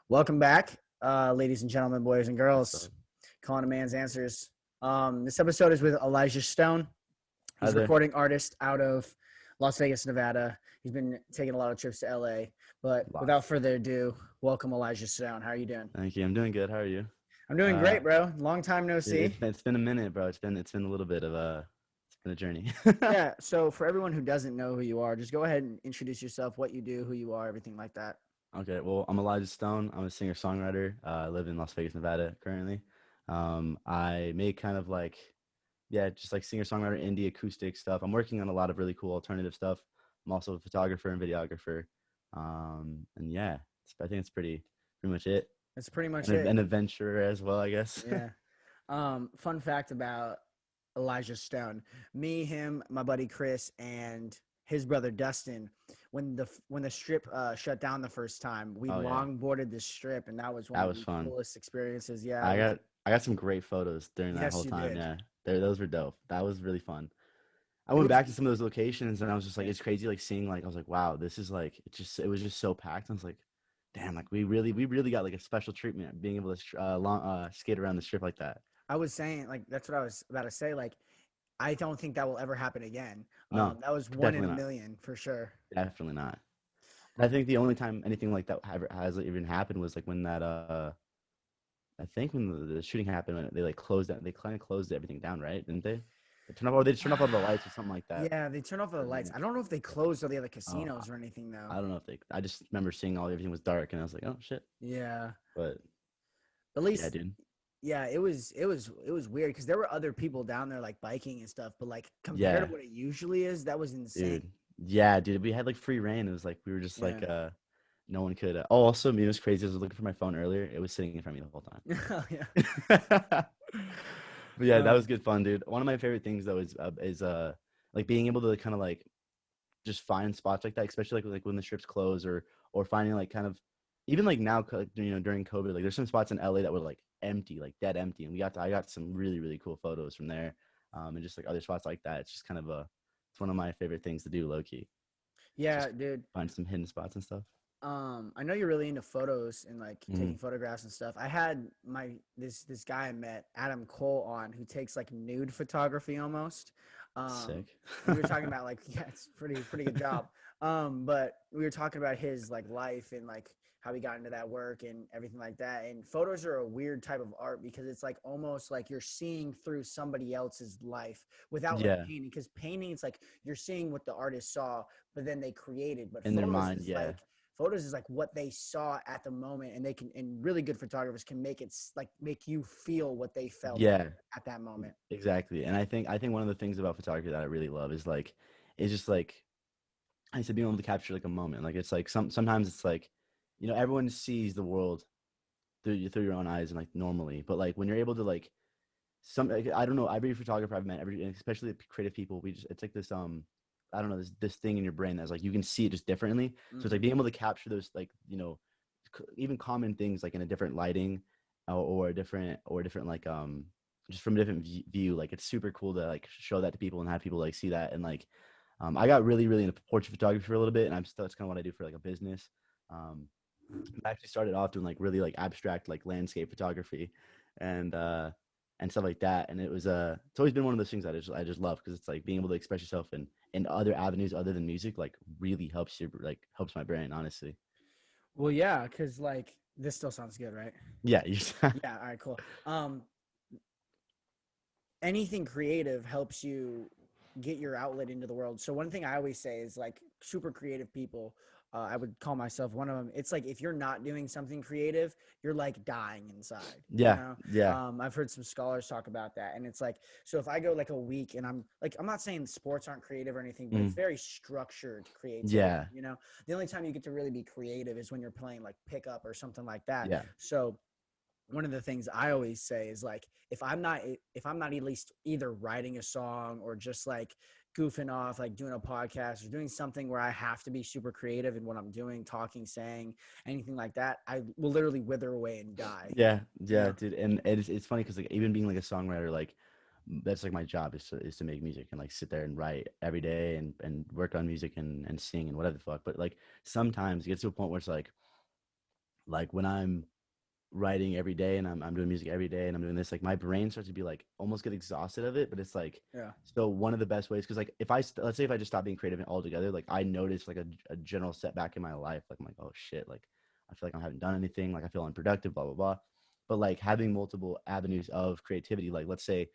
Welcome back, ladies and gentlemen, boys and So, girls. Calling a Man's Answers. This episode is with Elijah Stone. hi He's a there. recording artist out of Las Vegas, Nevada. He's been taking a lot of trips to LA. But without Lots. further ado, welcome Elijah Stone. How are you doing? Thank you. I'm doing good. How are you? I'm doing Uh, great, bro. Long time no see. it's been a minute, bro. It's been a little bit of it's been a journey. Yeah. So for everyone who doesn't know who you are, just go ahead and introduce yourself, what you do, who you are, everything like that. Okay. Well, I'm Elijah Stone. I'm a singer songwriter. I live in Las Vegas, Nevada currently. I make kind of like just like singer songwriter, indie acoustic stuff. I'm working on a lot of really cool alternative stuff. I'm also a photographer and videographer. And yeah, I think it's pretty much it. That's pretty much And it. an adventurer as well, I guess. Yeah. Fun fact about Elijah Stone. Me, him, my buddy Chris, and his brother Dustin. When the strip shut down the first time, we Oh yeah, longboarded this strip, and that was one that of was the fun. coolest experiences. Yeah, I got I got some great photos during that yes, whole you time. did. Yeah, those were dope. That was really fun. I It went was, back to some of those locations and I was just like, yeah, it's crazy, like seeing like I was like, wow, this is like it was just so packed. I was like, damn, like we really got like a special treatment being able to skate around the strip like that. I was saying like that's what I was about to say. Like, I don't think that will ever happen again. No, That was one in a definitely not. million for sure. Definitely not. I think the only time anything like that has even happened was like when that I think when the shooting happened, when they like closed that, they kind of closed everything down, right? Didn't they? They just turned off all the lights or something like that. Yeah, they turned off the For a lights. minute. I don't know if they closed all the other Oh, casinos or anything though. I don't know if they. I just remember seeing everything was dark, and I was like, oh shit. Yeah, But at yeah, least dude, yeah, it was weird because there were other people down there like biking and stuff, but like compared yeah, to what it usually is, that was insane. dude, yeah, dude. We had like free reign. It was like we were just Yeah. like no one could. Oh, also, it was crazy. I was looking for my phone earlier. It was sitting in front of me the whole Oh yeah. time. But yeah, that Um, was good fun, dude. One of my favorite things though is like being able to kind of like just find spots like that, especially like when the strips close or finding like kind of even like now during COVID, like there's some spots in LA that were like empty, like dead empty, and I got some really cool photos from there, and just like other spots like that. It's just kind of it's one of my favorite things to do, low key. yeah, Just dude. find some hidden spots and stuff. I know you're really into photos and like Hmm. taking photographs and stuff. I had this guy I met, Adam Cole, on who takes like nude photography almost. Um, Sick. and we were talking about like yeah, it's pretty good job. But we were talking about his like life and like how he got into that work and everything like that. And photos are a weird type of art because it's like almost like you're seeing through somebody else's life without like Yeah, painting. Because painting, it's like you're seeing what the artist saw, but then they created. But in their mind. Yeah, photos is like what they saw at the moment, and they can, and really good photographers can make it like make you feel what they felt yeah, at that moment. exactly. And I think one of the things about photography that I really love is just like I said, being able to capture like a moment. Like it's like sometimes it's like, everyone sees the world through your own eyes and like normally, but like when you're able to like I don't know, every photographer I've met, especially creative people, we just it's like this I don't know, this thing in your brain that's like you can see it just differently. So it's like Hmm. being able to capture those like even common things like in a different lighting, or a different like just from a different view. Like it's super cool to like show that to people and have people like see that. And like I got really into portrait photography for a little bit, and I'm still that's kind of what I do for like a business. um I actually started off doing like really like abstract like landscape photography and stuff like that. And it's always been one of those things that I just love, because it's like being able to express yourself in other avenues other than music like really helps my brain, honestly. Well, yeah, because like this still sounds good, right? Yeah, Yeah. All right. Cool. Anything creative helps you get your outlet into the world. So one thing I always say is like super creative people. I would call myself one of them. It's like if you're not doing something creative, you're like dying inside. You yeah, know, yeah, I've heard some scholars talk about that, and it's like so if I go like a week and I'm like I'm not saying sports aren't creative or anything, but it's mm, very structured creativity. yeah, You know, the only time you get to really be creative is when you're playing like pickup or something like that. yeah, So one of the things I always say is like if I'm not at least either writing a song or just like goofing off, like doing a podcast or doing something where I have to be super creative in what I'm doing, talking, saying, anything like that, I will literally wither away and die. yeah, You yeah, know? dude. And it's funny because like even being like a songwriter, like that's like my job is to make music and like sit there and write every day and work on music and sing and whatever the fuck. But like sometimes it gets to a point where it's like like when I'm writing every day and I'm doing music every day and I'm doing this, like my brain starts to be like almost get exhausted of it. But it's like, Yeah. so one of the best ways, because like if let's say if I just stop being creative altogether, like I notice like a general setback in my life. Like I'm like, oh shit, like I feel like I haven't done anything, like I feel unproductive, blah blah blah. But like having multiple avenues of creativity, like let's say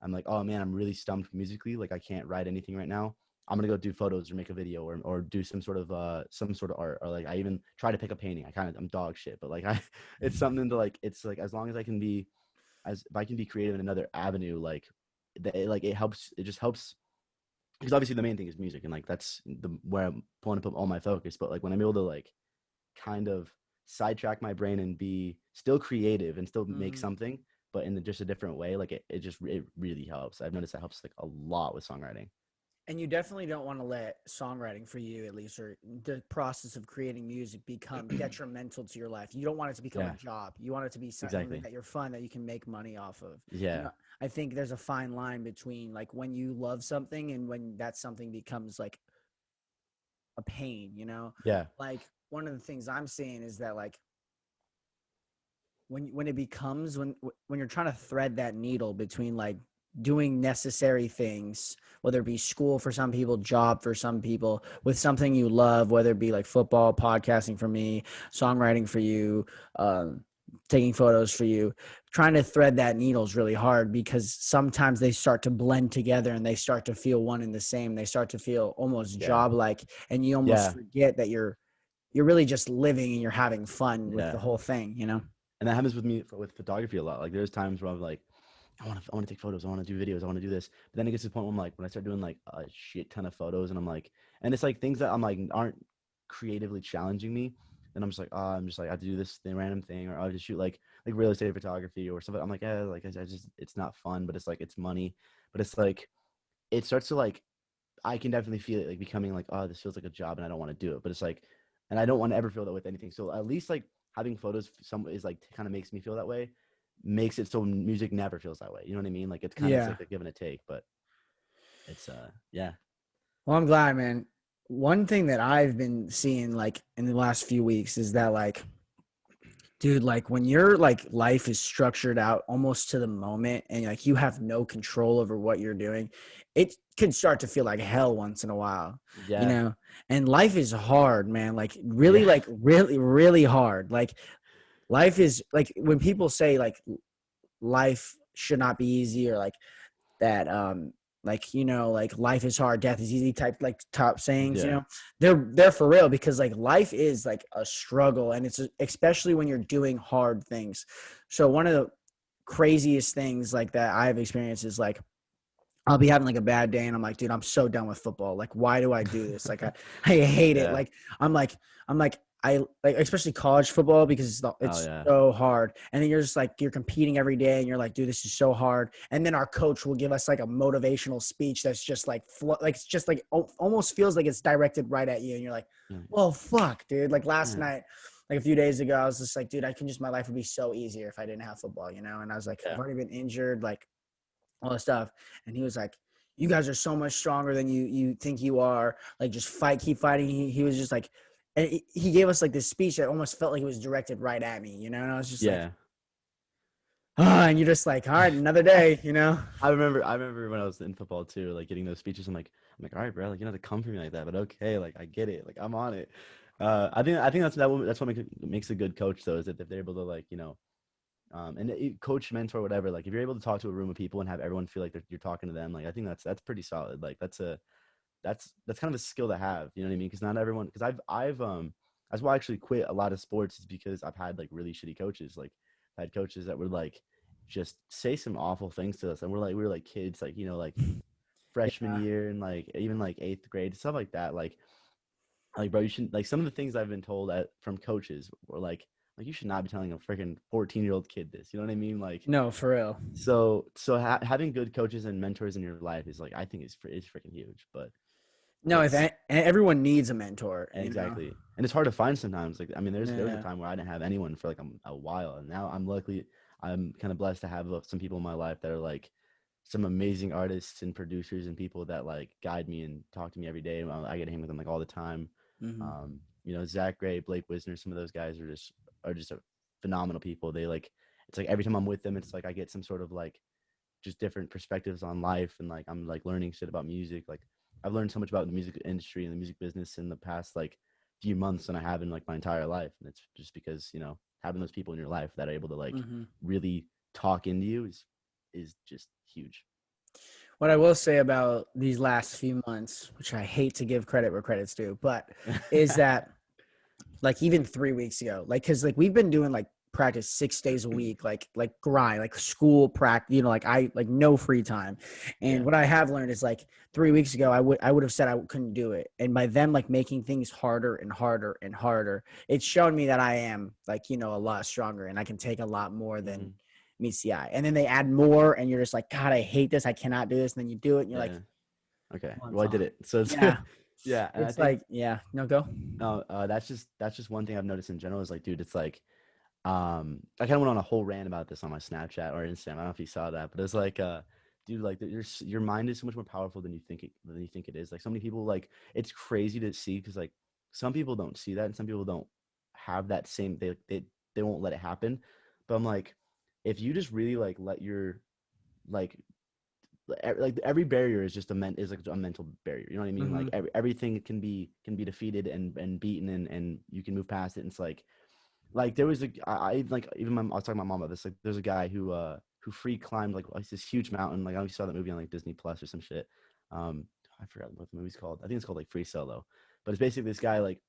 I'm like, oh man, I'm really stumped musically. Like I can't write anything right now. I'm gonna go do photos or make a video or do some sort of art, or like I even try to pick a painting. I'm dog shit, but like I it's something to like, it's like as long as I can be, as if I can be creative in another avenue, like like it helps, it just helps, because obviously the main thing is music and like that's the where I'm want to put all my focus. But like when I'm able to like kind of sidetrack my brain and be still creative and still make Hmm. something, but in just a different way, like it really helps. I've noticed that helps like a lot with songwriting. And you definitely don't want to let songwriting, for you at least, or the process of creating music, become detrimental to your life. You don't want it to become a Yeah, job. You want it to be something exactly. that you're fun, that you can make money off of. You Yeah, know, I think there's a fine line between like when you love something and when that something becomes like a pain, you know? yeah, Like one of the things I'm seeing is that like when it becomes when you're trying to thread that needle between like doing necessary things, whether it be school for some people, job for some people, with something you love, whether it be like football, podcasting for me, songwriting for you, um, taking photos for you, trying to thread that needle is really hard because sometimes they start to blend together and they start to feel one and the same. They start to feel almost yeah, job like, and you almost yeah, forget that you're really just living and you're having fun with the yeah. whole thing, you know? And that happens with me with photography a lot. Like there's times where I'm like, I want to take photos, I want to do videos, I want to do this. But then it gets to the point where I'm like, when I start doing like a shit ton of photos, and I'm like, and it's like things that I'm like aren't creatively challenging me. Then I'm just like, oh, I'm just like I have to do this thing, random thing, or I'll just shoot like real estate photography or something. I'm like, yeah, like I just it's not fun, but it's like it's money. But it's like it starts to like I can definitely feel it like becoming like, oh, this feels like a job and I don't want to do it. But it's like, and I don't want to ever feel that with anything. So at least like having photos some is like kind of makes me feel that way, makes it so music never feels that way. You know what I mean? Like it's Yeah. like a give and a take, but it's yeah. Well, I'm glad, man. One thing that I've been seeing like in the last few weeks is that like, dude, like when your like life is structured out almost to the moment and like you have no control over what you're doing, it can start to feel like hell once in a while, you Yeah. know? And life is hard, man. Yeah. Like really, really hard. Like life is like when people say like life should not be easy, or that like like life is hard, death is easy type like top sayings, Yeah. they're for real, because like life is like a struggle, and especially when you're doing hard things. So one of the craziest things like that I've experienced is like I'll be having like a bad day and I'm like, dude, I'm so done with football. Like, why do I do this? Like, I hate it. Yeah. Like, I'm like, I like, especially college football, because Oh it's yeah. so hard. And then you're just like, you're competing every day and you're like, dude, this is so hard. And then our coach will give us like a motivational speech that's just like, like, it's just like, almost feels like it's directed right at you. And you're like, Yeah. well, fuck, dude. Like last Yeah. night, like a few days ago, I was just like, dude, my life would be so easier if I didn't have football, you know? And I was like, I've Yeah. already been injured. Like, all this stuff. And he was like, you guys are so much stronger than you think you are. Like, just fight, keep fighting. He was just like, and he gave us like this speech that almost felt like it was directed right at me, you know? And I was just like, Yeah. ah, and you're just like, all right, another day, you know? I remember when I was in football too, like getting those speeches. I'm like, all right, bro, like you don't have to come for me like that, but okay, like I get it, like I'm on it. I think that's what makes a good coach though, is that if they're able to like and coach, mentor, whatever. Like if you're able to talk to a room of people and have everyone feel like you're talking to them, like I think that's pretty solid. Like that's kind of a skill to have. You know what I mean? Because not everyone. Because I've that's why I actually quit a lot of sports, is because I've had like really shitty coaches. Like I had coaches that would like just say some awful things to us, and we were like kids, like like freshman Yeah. year and like even like eighth grade, stuff like that. Like bro, you shouldn't, like some of the things I've been told from coaches were like you should not be telling a freaking 14-year-old kid this. You know what I mean? Like No, for real. having good coaches and mentors in your life is like I think is freaking huge. But No, if it's everyone needs a mentor, you know? exactly, and it's hard to find sometimes. Like I mean, there was a Yeah. time where I didn't have anyone for like a while, and now I'm kind of blessed to have some people in my life that are like some amazing artists and producers and people that like guide me and talk to me every day. I get to hang with them like all the time. Hmm. Zach Gray, Blake Wisner, some of those guys are just are just phenomenal people. They like, it's like every time I'm with them, it's like I get some sort of like just different perspectives on life, and like I'm like learning shit about music. Like I've learned so much about the music industry and the music business in the past like few months than I have in like my entire life. And it's just because, you know, having those people in your life that are able to like Hmm. really talk into you is just huge. What I will say about these last few months, which I hate to give credit where credit's due, but is that like even 3 weeks ago, like because like we've been doing like practice 6 days a week, like grind, like school practice, like I like no free time. And Yeah. what I have learned is like 3 weeks ago, I would have said I couldn't do it. And by them like making things harder and harder and harder, it's shown me that I am like, a lot stronger and I can take a lot more than Hmm. meets the eye. And then they add more and you're just like, God, I hate this. I cannot do this. And then you do it and you're like, Yeah. Okay. come on, Well, I did fine. it. So it's Yeah. yeah, and I It's think like, yeah, no go. that's just one thing I've noticed in general is like, dude, it's like I kind of went on a whole rant about this on my Snapchat or Instagram. I don't know if you saw that, but it's like dude, like your mind is so much more powerful than you think it is. Like so many people, like it's crazy to see because like some people don't see that and some people don't have that same they won't let it happen. But I'm like, if you just really like let your like like every barrier is just is like a mental barrier. You know what I mean? Mm-hmm. Like everything can be defeated and beaten, and you can move past it. And it's like there was I like even I was talking to my mom about this. Like there's a guy who free climbed like this huge mountain. Like I saw that movie on like Disney Plus or some shit. I forgot what the movie's called. I think it's called like Free Solo. But it's basically this guy like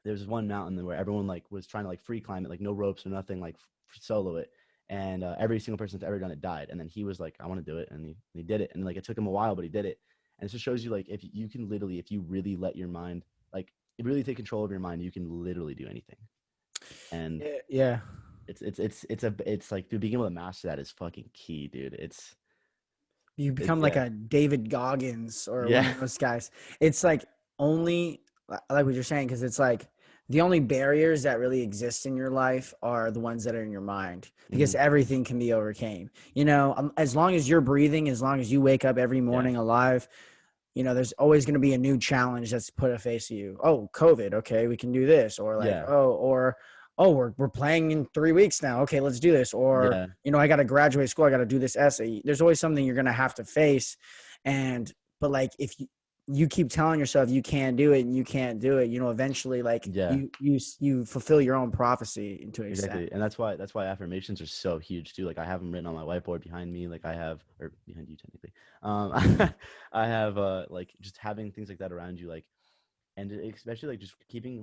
there's this one mountain where everyone like was trying to like free climb it, like no ropes or nothing, like solo it. And every single person that's ever done it died. And then he was like, I want to do it, and he did it. And like it took him a while, but he did it. And it just shows you like if you can literally, if you really let your mind like really take control of your mind, you can literally do anything. And Yeah. Yeah. it's like dude, being able to master that is fucking key, dude. You It's become like yeah, a David Goggins or one yeah. of those guys. It's like only like what you're saying because it's like the only barriers that really exist in your life are the ones that are in your mind because Hmm. everything can be overcame. As long as you're breathing, as long as you wake up every Yeah, morning alive, there's always going to be a new challenge that's put a face to you. Oh, COVID. Okay, we can do this. Or like, yeah, oh, we're playing in 3 weeks now. Okay, let's do this. Or, yeah. I got to graduate school. I got to do this essay. There's always something you're going to have to face. But like, if you keep telling yourself you can't do it and you can't do it, eventually like Yeah. you fulfill your own prophecy to an extent. Exactly, and that's why affirmations are so huge too. Like I have them written on my whiteboard behind me. Like I have, or behind you technically. I have like just having things like that around you, like, and especially like just keeping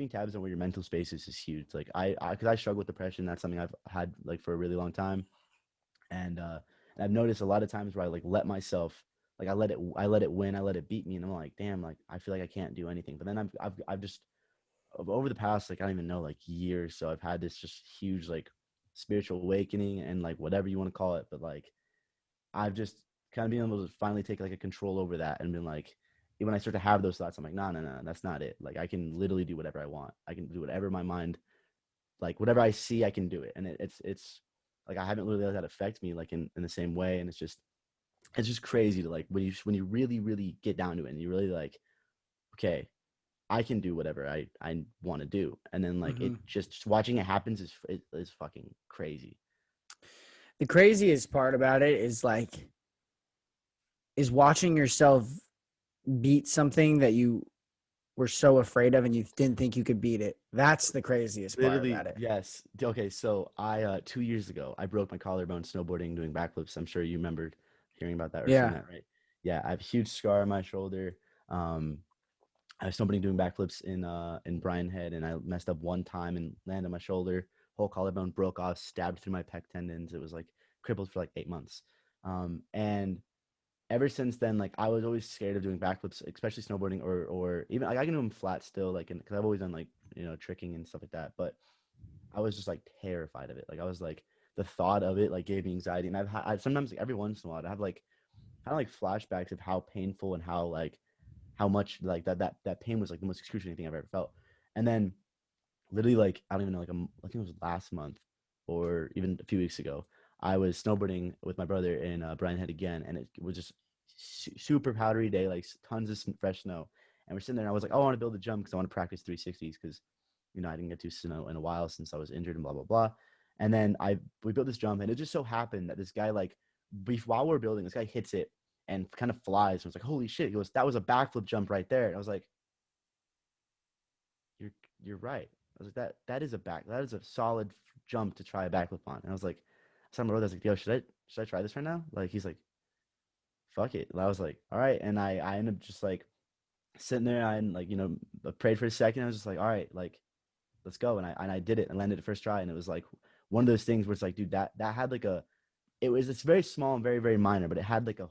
tabs on where your mental space is huge. Like because I struggle with depression. That's something I've had like for a really long time, and I've noticed a lot of times where I like let myself like I let it win, I let it beat me, and I'm like, damn, like I feel like I can't do anything. But then I've just over the past like I don't even know like years, so I've had this just huge like spiritual awakening and like whatever you want to call it, but like I've just kind of been able to finally take like a control over that and been like when I start to have those thoughts, I'm like, no, no, no, that's not it. Like I can literally do whatever I want. I can do whatever my mind like whatever I see, I can do it. And it's like I haven't really let that affect me like in the same way. And it's just crazy to like when you really, really get down to it and you really like, okay, I can do whatever I want to do, and then like it Hmm. just watching it happens is fucking crazy. The craziest part about it is watching yourself beat something that you were so afraid of and you didn't think you could beat it. That's the craziest part Literally, about it. yes. Okay, so I 2 years ago I broke my collarbone snowboarding doing backflips. I'm sure you remembered hearing about that or seeing Yeah. that, right? Yeah, I have a huge scar on my shoulder. Um, I was snowboarding doing backflips in Bryan Head, and I messed up one time and landed on my shoulder. Whole collarbone broke off, stabbed through my pec tendons. It was like crippled for like 8 months. And ever since then, like I was always scared of doing backflips, especially snowboarding or even like I can do them flat still, like because I've always done like tricking and stuff like that. But I was just like terrified of it. Like I was like the thought of it like gave me anxiety, and sometimes like every once in a while I have like kind of like flashbacks of how painful and how much like that pain was like the most excruciating thing I've ever felt. And then literally like I don't even know like I think it was last month or even a few weeks ago. I was snowboarding with my brother in Bryan Head again, and it was just super powdery day, like tons of fresh snow. And we're sitting there, and I was like, oh, I want to build a jump because I want to practice 360s because I didn't get to in a while since I was injured and blah blah blah. And then we built this jump, and it just so happened that this guy like while we're building, this guy hits it and kind of flies. And I was like, holy shit! He goes, that was a backflip jump right there. And I was like, you're right. I was like, that is a solid jump to try a backflip on. And I was like, so I was like, yo, should I try this right now? Like he's like, fuck it. And I was like, all right. And I ended up just like sitting there. I like prayed for a second. I was just like, all right, like let's go. And I did it. I landed the first try, and it was like one of those things where it's like, dude, that had like it's very small and very very minor, but it had like a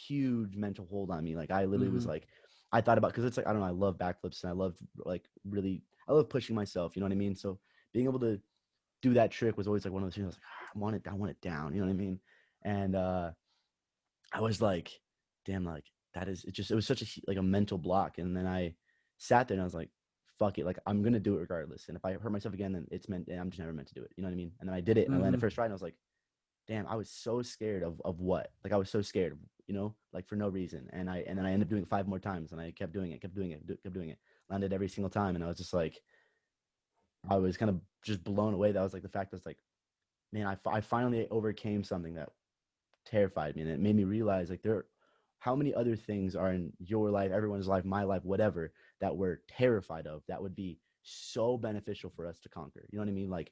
huge mental hold on me. Like I literally was Mm-hmm. like, I thought about, because it's like, I don't know, I love backflips, and I love like really, I love pushing myself. You know what I mean? So being able to do that trick was always like one of those things. I was like, I want it down. You know what I mean? And I was like, damn, like it was such a mental block. And then I sat there and I was like, fuck it, like I'm gonna do it regardless. And if I hurt myself again, then it's meant, and I'm just never meant to do it. You know what I mean? And then I did it, and I landed Mm-hmm. first try, and I was like, damn, I was so scared of what? Like I was so scared, like for no reason. And then I ended up doing it 5 more times, and I kept doing it, kept doing it, landed every single time. And I was just like, I was kind of just blown away. That was like the fact that it's like, man, I finally overcame something that terrified me, and it made me realize like how many other things are in your life, everyone's life, my life, whatever, that we're terrified of, that would be so beneficial for us to conquer. You know what I mean? Like,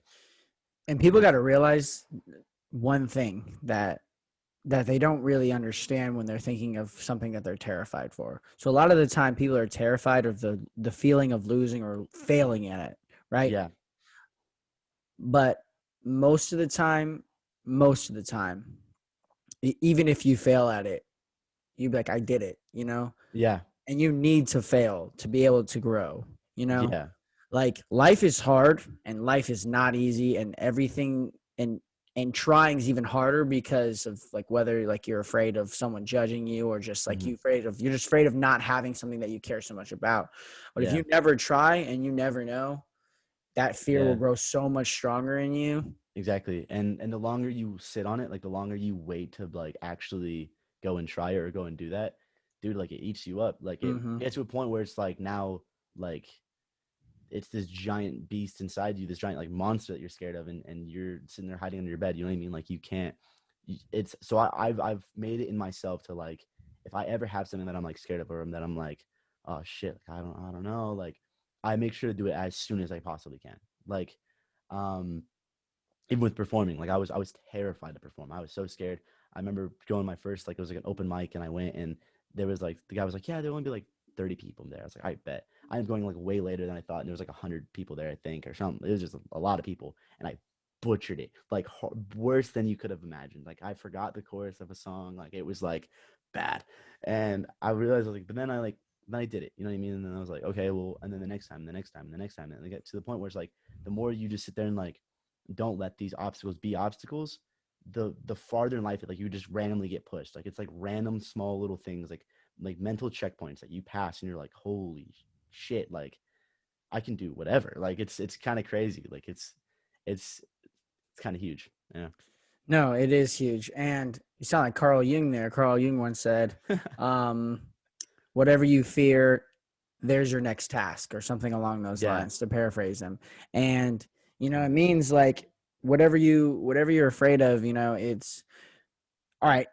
And people got to realize one thing that they don't really understand when they're thinking of something that they're terrified for. So a lot of the time people are terrified of the feeling of losing or failing in it, right? yeah, But most of the time, even if you fail at it, you'd be like, I did it, yeah, And you need to fail to be able to grow, you know? yeah, Like life is hard and life is not easy, and everything and trying is even harder because of like whether like you're afraid of someone judging you or just like hmm, you're just afraid of not having something that you care so much about. But if yeah, you never try and you never know, that fear will yeah. grow so much stronger in you. Exactly. And the longer you sit on it, like the longer you wait to like actually go and try it or go and do that, dude, like it eats you up. Like it Mm-hmm. gets to a point where it's like now, like it's this giant beast inside you, this giant like monster that you're scared of, and you're sitting there hiding under your bed. You know what I mean? Like you can't. It's so I've made it in myself to like, if I ever have something that I'm like scared of, or that I'm like, oh shit, like I don't know, like I make sure to do it as soon as I possibly can. Like, um, even with performing, like I was terrified to perform. I was so scared. I remember going my first, like it was like an open mic, and I went, and there was like, the guy was like, yeah, there'll only be like 30 people there. I was like, I bet. I ended up going like way later than I thought, and there was like 100 people there, I think, or something. It was just a lot of people, and I butchered it like worse than you could have imagined. Like I forgot the chorus of a song, like it was like bad. And I realized, like, but then I did it, you know what I mean? And then I was like, okay, well, and then the next time, the next time, the next time, and I get to the point where it's like, the more you just sit there and like don't let these obstacles be obstacles, the farther in life, like you just randomly get pushed. Like it's like random small little things, like mental checkpoints that you pass, and you're like, holy shit, like I can do whatever. Like it's kind of crazy. Like it's kind of huge. Yeah. No, it is huge. And you sound like Carl Jung there. Carl Jung once said, um, whatever you fear, there's your next task, or something along those Yeah. lines, to paraphrase him. And, it means like whatever you're afraid of, it's all right.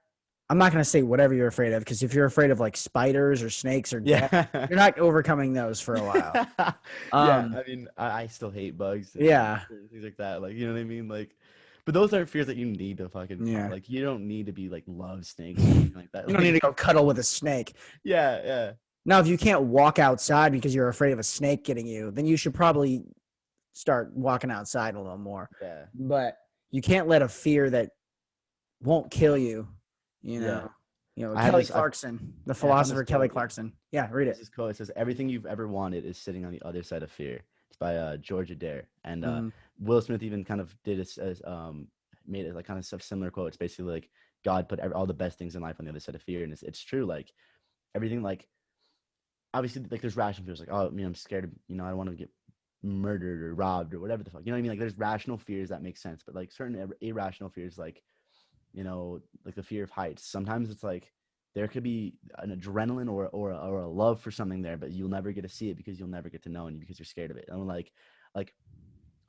I'm not going to say whatever you're afraid of, because if you're afraid of like spiders or snakes or death, Yeah. you're not overcoming those for a while. Yeah, Um, I mean, I still hate bugs and yeah, things like that. Like, you know what I mean? Like, but those aren't fears that you need to fucking yeah. like. You don't need to be like love snakes or anything like that. You don't need Like, to go cuddle with a snake. yeah, yeah, Now, if you can't walk outside because you're afraid of a snake getting you, then you should probably start walking outside a little more. yeah, But you can't let a fear that won't kill you, you yeah. know. I have Kelly this. Clarkson, the I found this philosopher Kelly quote. Clarkson. Yeah, read There's it. this quote. It says, "Everything you've ever wanted is sitting on the other side of fear." It's by George Adair, and Mm-hmm. Will Smith even kind of did made it like kind of similar quote. It's basically like God put all the best things in life on the other side of fear, and it's true. Like everything, like obviously, like there's rational fears, like, oh, I'm scared of, I don't want to get murdered or robbed or whatever the fuck. You know what I mean? Like there's rational fears that make sense, but like certain irrational fears, like like the fear of heights. Sometimes it's like there could be an adrenaline or a love for something there, but you'll never get to see it because you'll never get to know, and because you're scared of it. And like like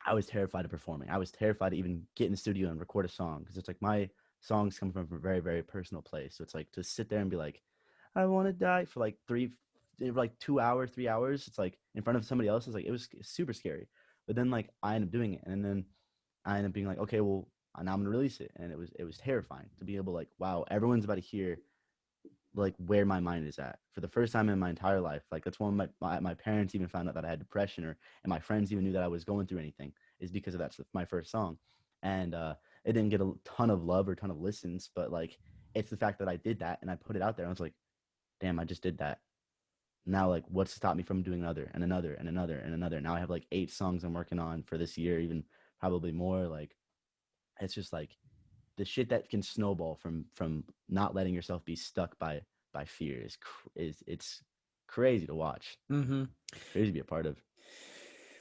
I was terrified of performing. I was terrified to even get in the studio and record a song because it's like my songs come from a very, very personal place. So it's like to sit there and be like, I want to die for like 2 hours, 3 hours. It's like in front of somebody else. It's like it was super scary. But then like I ended up doing it, and then I ended up being like, okay, well now I'm gonna release it, and it was terrifying to be able like, wow, everyone's about to hear like where my mind is at for the first time in my entire life. Like that's when my parents even found out that I had depression, or and my friends even knew that I was going through anything, is because of that's my first song. And it didn't get a ton of love or ton of listens, but like it's the fact that I did that and I put it out there. And I was like, damn, I just did that. Now like what's to stop me from doing another and another and another and another? Now I have like 8 songs I'm working on for this year, even probably more. Like it's just like the shit that can snowball from not letting yourself be stuck by fear is it's crazy to watch. Mm-hmm. It's crazy to be a part of.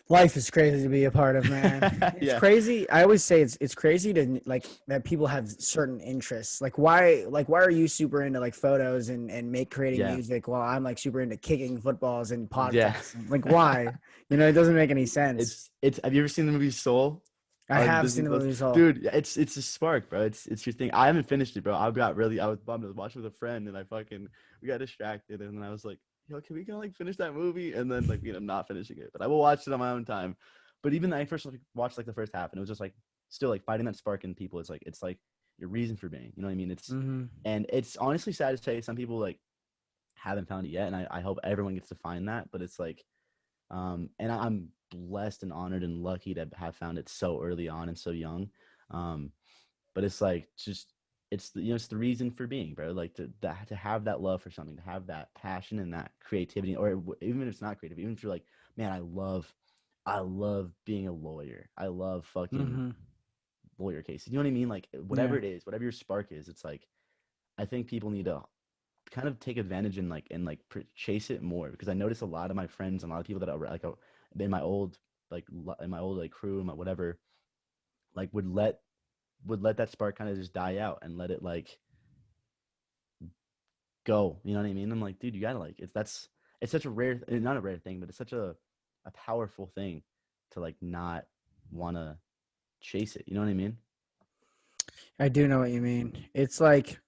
Life is crazy to be a part of, man. It's Yeah, crazy. I always say it's crazy to like that people have certain interests. Like why are you super into like photos and make creating yeah, music while I'm like super into kicking footballs and yeah. podcasts? Like why? It doesn't make any sense. It's. Have you ever seen the movie Soul I on have Disney seen the Plus? movies all. Dude, it's a spark, bro. It's your thing. I haven't finished it, bro. I was bummed. I was watching with a friend, and we got distracted, and then I was like, yo, can we kind of like finish that movie? And then like I'm not finishing it, but I will watch it on my own time. But even I first like, watched like the first half, and it was just like still like finding that spark in people. It's like your reason for being. You know what I mean? Mm-hmm. And it's honestly sad to say some people like haven't found it yet, and I hope everyone gets to find that. But it's like and I'm blessed and honored and lucky to have found it so early on and so young. Um, but it's like just it's the reason for being, bro. Like to have that love for something, to have that passion and that creativity, or even if it's not creative, even if you're like, man, I love being a lawyer. I love fucking Mm-hmm. lawyer cases. You know what I mean? Like whatever Yeah. it is, whatever your spark is, it's like I think people need to kind of take advantage chase it more, because I notice a lot of my friends and a lot of people that are like in my old in my old like crew and my whatever like would let that spark kind of just die out and let it like go. You know what I mean? I'm like, dude, you gotta like it's such a rare, not a rare thing, but it's such a powerful thing to like not want to chase it. You know what I mean? I do know what you mean. It's like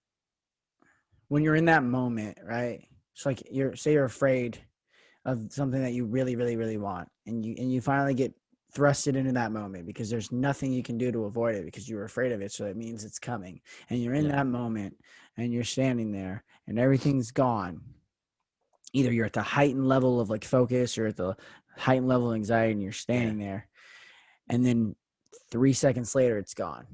when you're in that moment, right? It's like you're afraid of something that you really, really, really want, and you finally get thrusted into that moment because there's nothing you can do to avoid it because you were afraid of it. So it means it's coming, and you're in Yeah, that moment, and you're standing there, and everything's gone. Either you're at the heightened level of like focus or at the heightened level of anxiety, and you're yeah, standing there, and then 3 seconds later, it's gone.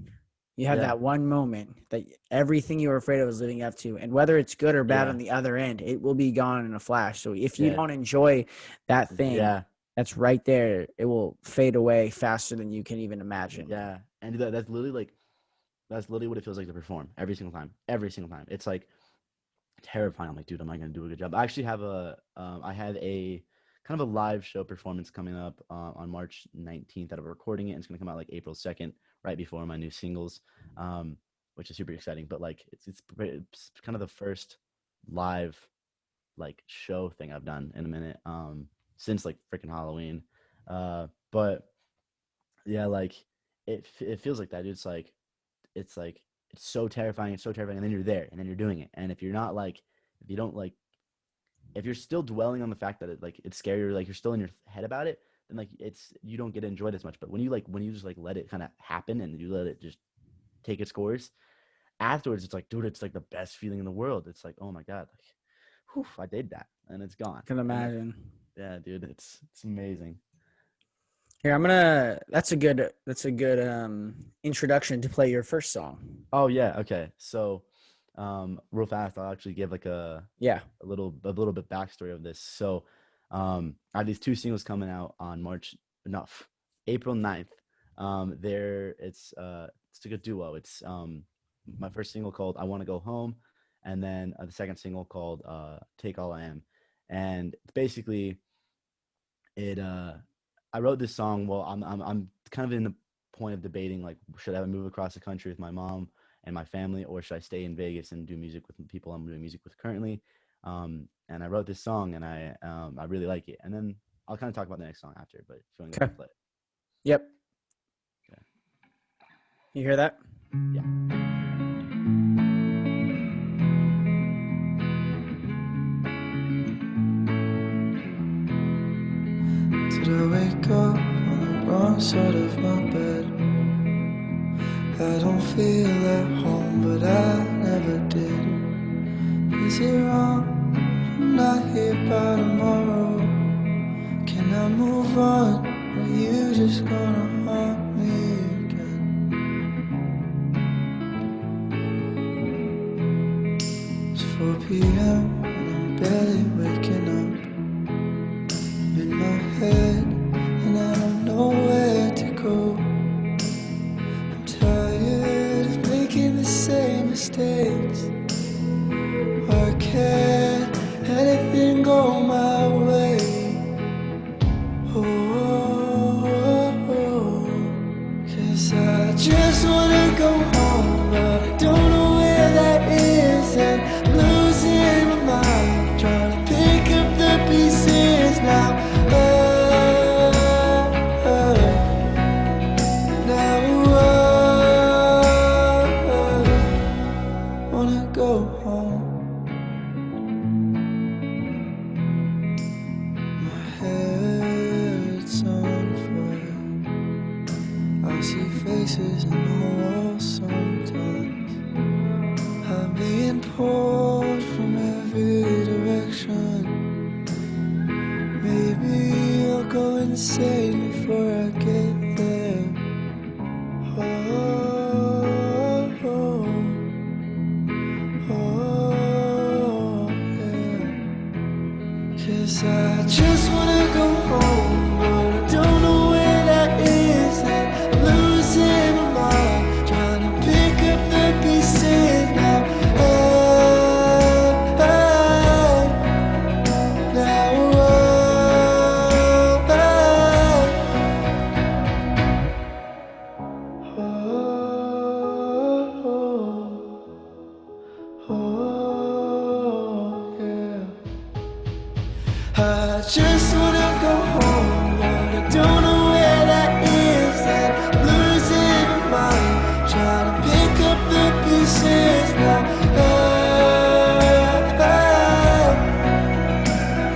You have yeah, that one moment that everything you were afraid of was living up to. And whether it's good or bad yeah, on the other end, it will be gone in a flash. So if you yeah, don't enjoy that thing yeah. that's right there, it will fade away faster than you can even imagine. Yeah, and that's literally what it feels like to perform every single time. Every single time, it's like terrifying. I'm like, dude, am I gonna do a good job? I have a kind of a live show performance coming up on March 19th. That I'm recording it, and it's gonna come out like April 2nd, right before my new singles, um, which is super exciting. But like, it's kind of the first live like show thing I've done in a minute, since like freaking Halloween. But yeah, like it feels like that, dude. It's like it's so terrifying, it's so terrifying, and then you're there, and then you're doing it. And if you're not like, if you don't like, if you're still dwelling on the fact that it's scary, or like you're still in your head about it, then like it's you don't get to enjoy it as much. But when you just like let it kind of happen and you let it just take its course, afterwards it's like, dude, it's like the best feeling in the world. It's like, oh my god, like, whew, I did that, and it's gone. I can And it, imagine. yeah, dude, it's amazing. Here, that's a good introduction to play your first song. Oh yeah, okay. So, real fast, I'll actually give like Yeah. a little bit backstory of this. So, I have these 2 singles coming out on April 9th. It's like a duo. It's my first single called "I Want to Go Home," and then the second single called "Take All I Am," and basically it I wrote this song. Well, I'm kind of in the point of debating, like, should I move across the country with my mom and my family, or should I stay in Vegas and do music with the people I'm doing music with currently? And I wrote this song, and I really like it. And then I'll kind of talk about the next song after, but if you want to go ahead Okay. and play it. Yep. Okay. You hear that? Yeah. Did I wake up on the wrong side of my bed? I don't feel at home, but I never did. Is it wrong I'm not here by tomorrow? Can I move on? Or are you just gonna haunt me again? It's 4 p.m. and I'm barely waking up. I'm in my head and I don't know where to go. I'm tired of making the same mistakes. Why can't anything go my way? Oh, oh, oh. 'Cause I just wanna go home, but I don't know where that is. And I'm losing my mind, trying to pick up the pieces now. Oh, oh. Now, oh, oh. Wanna go home. My head's on fire. I see faces in the wall sometimes. I'm being pulled from every direction. Maybe I'll go insane before I get there. Oh, oh, oh, yeah. 'Cause I just wanna go home, but I don't know where that is. And I'm losing my mind, trying to pick up the pieces now. Oh, oh, now, oh, oh, oh, oh, yeah. I just wanna go home, but I don't know where that is. And I'm losing my mind, trying to pick up the pieces now. Oh, oh,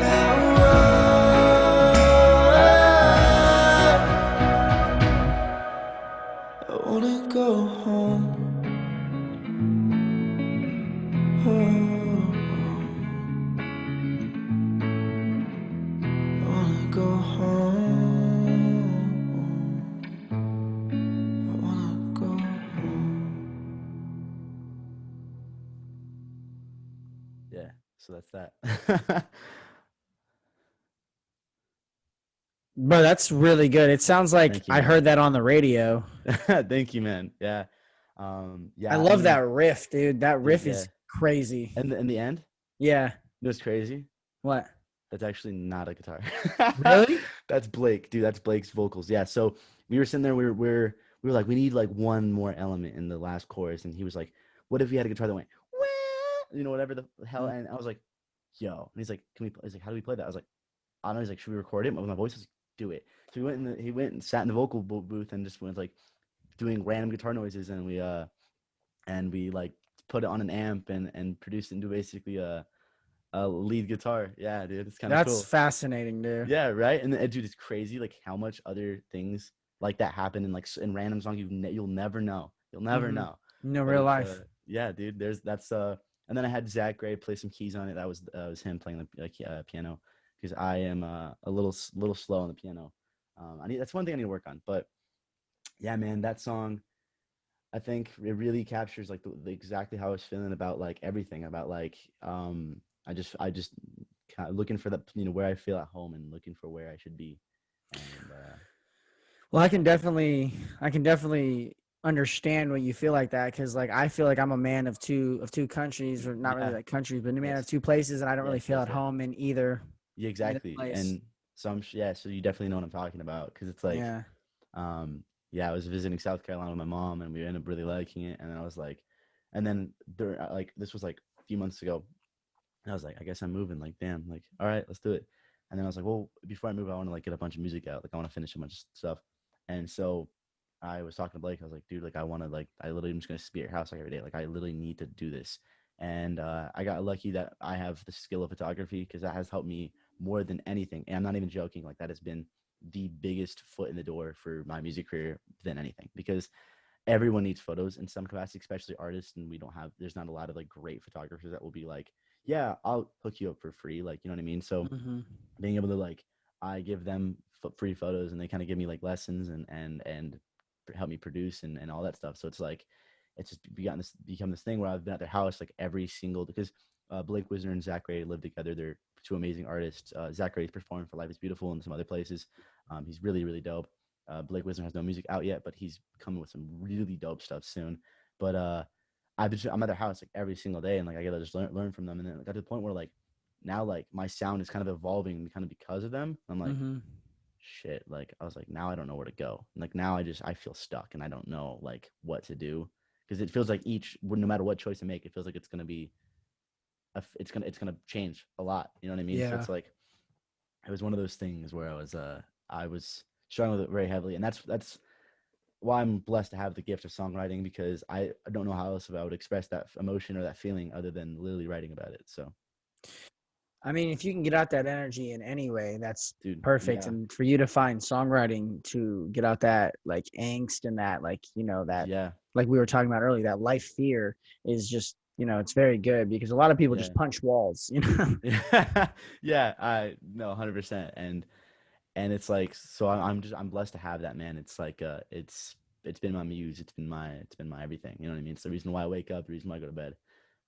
now, oh, I wanna go home. Oh, I wanna go home. I wanna go home. Yeah. So that's that. Bro, that's really good. It sounds like Thank you, I man. heard that on the radio. Thank you, man. Yeah. I Yeah. I love mean, that riff, dude. That dude, riff yeah. is crazy. And in the end, it Yeah. was crazy. What? That's actually not a guitar. Really? That's Blake, dude. That's Blake's vocals. Yeah. So we were sitting there. We were like, we need like one more element in the last chorus, and he was like, "What if we had a guitar that went, wah," whatever the hell?" And I was like, "Yo," and he's like, "Can we?" He's like, "How do we play that?" I was like, "I don't know." He's like, "Should we record it with my voice?" I was like, "Do it." So he went and sat in the vocal booth and just was like doing random guitar noises, and we like put it on an amp and produced it into basically a lead guitar. Yeah, dude, it's kind of That's cool. fascinating, dude. Yeah, right. And dude, it's crazy like how much other things like that happen in like in random songs you'll never know. You'll never Mm-hmm. know. No But real it's life. yeah, dude. And then I had Zach Gray play some keys on it. That was him playing the piano because I am a little slow on the piano. That's one thing I need to work on. But yeah, man, that song I think it really captures like the exactly how I was feeling about like everything about like I just kind of looking for that where I feel at home and looking for where I should be, and Well, yeah, dude. I can definitely understand when you feel like that because like I feel like I'm a man of two countries, or not really Yeah, like countries, but a man of yes, two places, and I don't really yes, feel yes, at yeah, home in either exactly. place. And yeah, so you definitely know what I'm talking about because it's like Yeah. yeah, I was visiting South Carolina with my mom and we ended up really liking it, and then I was like, and then there like this was like a few months ago. And I was like, I guess I'm moving. Like, damn, like, all right, let's do it. And then I was like, well, before I move, I want to like get a bunch of music out. Like, I want to finish a bunch of stuff. And so I was talking to Blake. I was like, dude, like I want to like I literally am just gonna be at your house like every day. Like I literally need to do this. And I got lucky that I have the skill of photography because that has helped me more than anything. And I'm not even joking. Like that has been the biggest foot in the door for my music career than anything because everyone needs photos in some capacity, especially artists. And there's not a lot of like great photographers that will be like, yeah, I'll hook you up for free. Like, you know what I mean? So Mm-hmm. being able to like, I give them free photos and they kind of give me like lessons and help me produce and all that stuff. So it's like, it's just become this thing where I've been at their house like every single, because Blake Wisner and Zach Ray live together. They're two amazing artists. Zach Ray's performed for Life is Beautiful and some other places. He's really, really dope. Blake Wisner has no music out yet, but he's coming with some really dope stuff soon. But I'm at their house like every single day, and like I gotta just learn from them. And then it got to the point where like now like my sound is kind of evolving kind of because of them. I'm like, Mm-hmm. shit. Like I was like, now I don't know where to go. And like now I feel stuck and I don't know like what to do because it feels like no matter what choice I make, it feels like it's gonna be it's gonna change a lot. You know what I mean? So Yeah. it's like it was one of those things where I was struggling with it very heavily, and that's why I'm blessed to have the gift of songwriting because I don't know how else I would express that emotion or that feeling other than literally writing about it. So, I mean, if you can get out that energy in any way, that's dude, perfect. yeah, And for you to find songwriting to get out that like angst and that like, that yeah, like we were talking about earlier, that life fear is just, it's very good because a lot of people yeah, just punch walls. yeah, yeah. I no, 100%, and it's like so I'm blessed to have that, man. It's like it's been my muse, it's been my everything. You know what I mean? It's the reason why I wake up, the reason why I go to bed.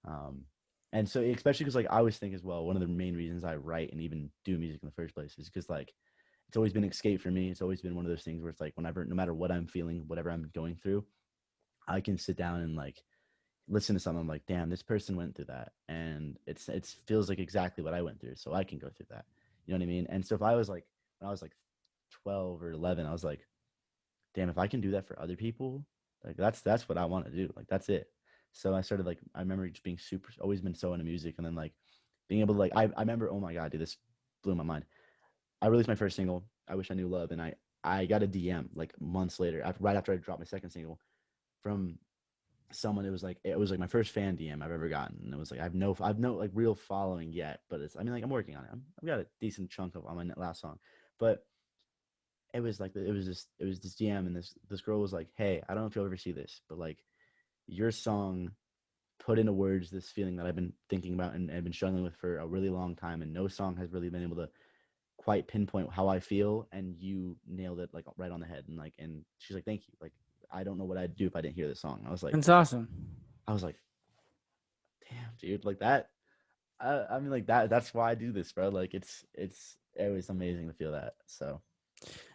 Um, and so especially because like I always think as well, one of the main reasons I write and even do music in the first place is because like it's always been escape for me. It's always been one of those things where it's like whenever, no matter what I'm feeling, whatever I'm going through, I can sit down and like listen to something. I'm like, damn, this person went through that, and it feels like exactly what I went through, so I can go through that. You know what I mean? And so if I was like when I was like 12 or 11, I was like, damn, if I can do that for other people, like that's what I want to do. Like that's it. So I started like I remember just being super always been so into music and then like being able to like I remember, oh my god, dude, this blew my mind. I released my first single, I Wish I Knew Love, and I got a DM like months later, right after I dropped my second single from someone. It was like my first fan DM I've ever gotten. And it was like I've no like real following yet, but it's I mean like I'm working on it. I've got a decent chunk of on my last song. But it was this DM, and this girl was like, "Hey, I don't know if you'll ever see this, but like your song put into words this feeling that I've been thinking about and I've been struggling with for a really long time, and no song has really been able to quite pinpoint how I feel, and you nailed it like right on the head." And she's like, "Thank you. Like I don't know what I'd do if I didn't hear this song." That's awesome. I was like, "Damn, dude, like that." I mean, like that's why I do this, bro. Like it was amazing to feel that. So,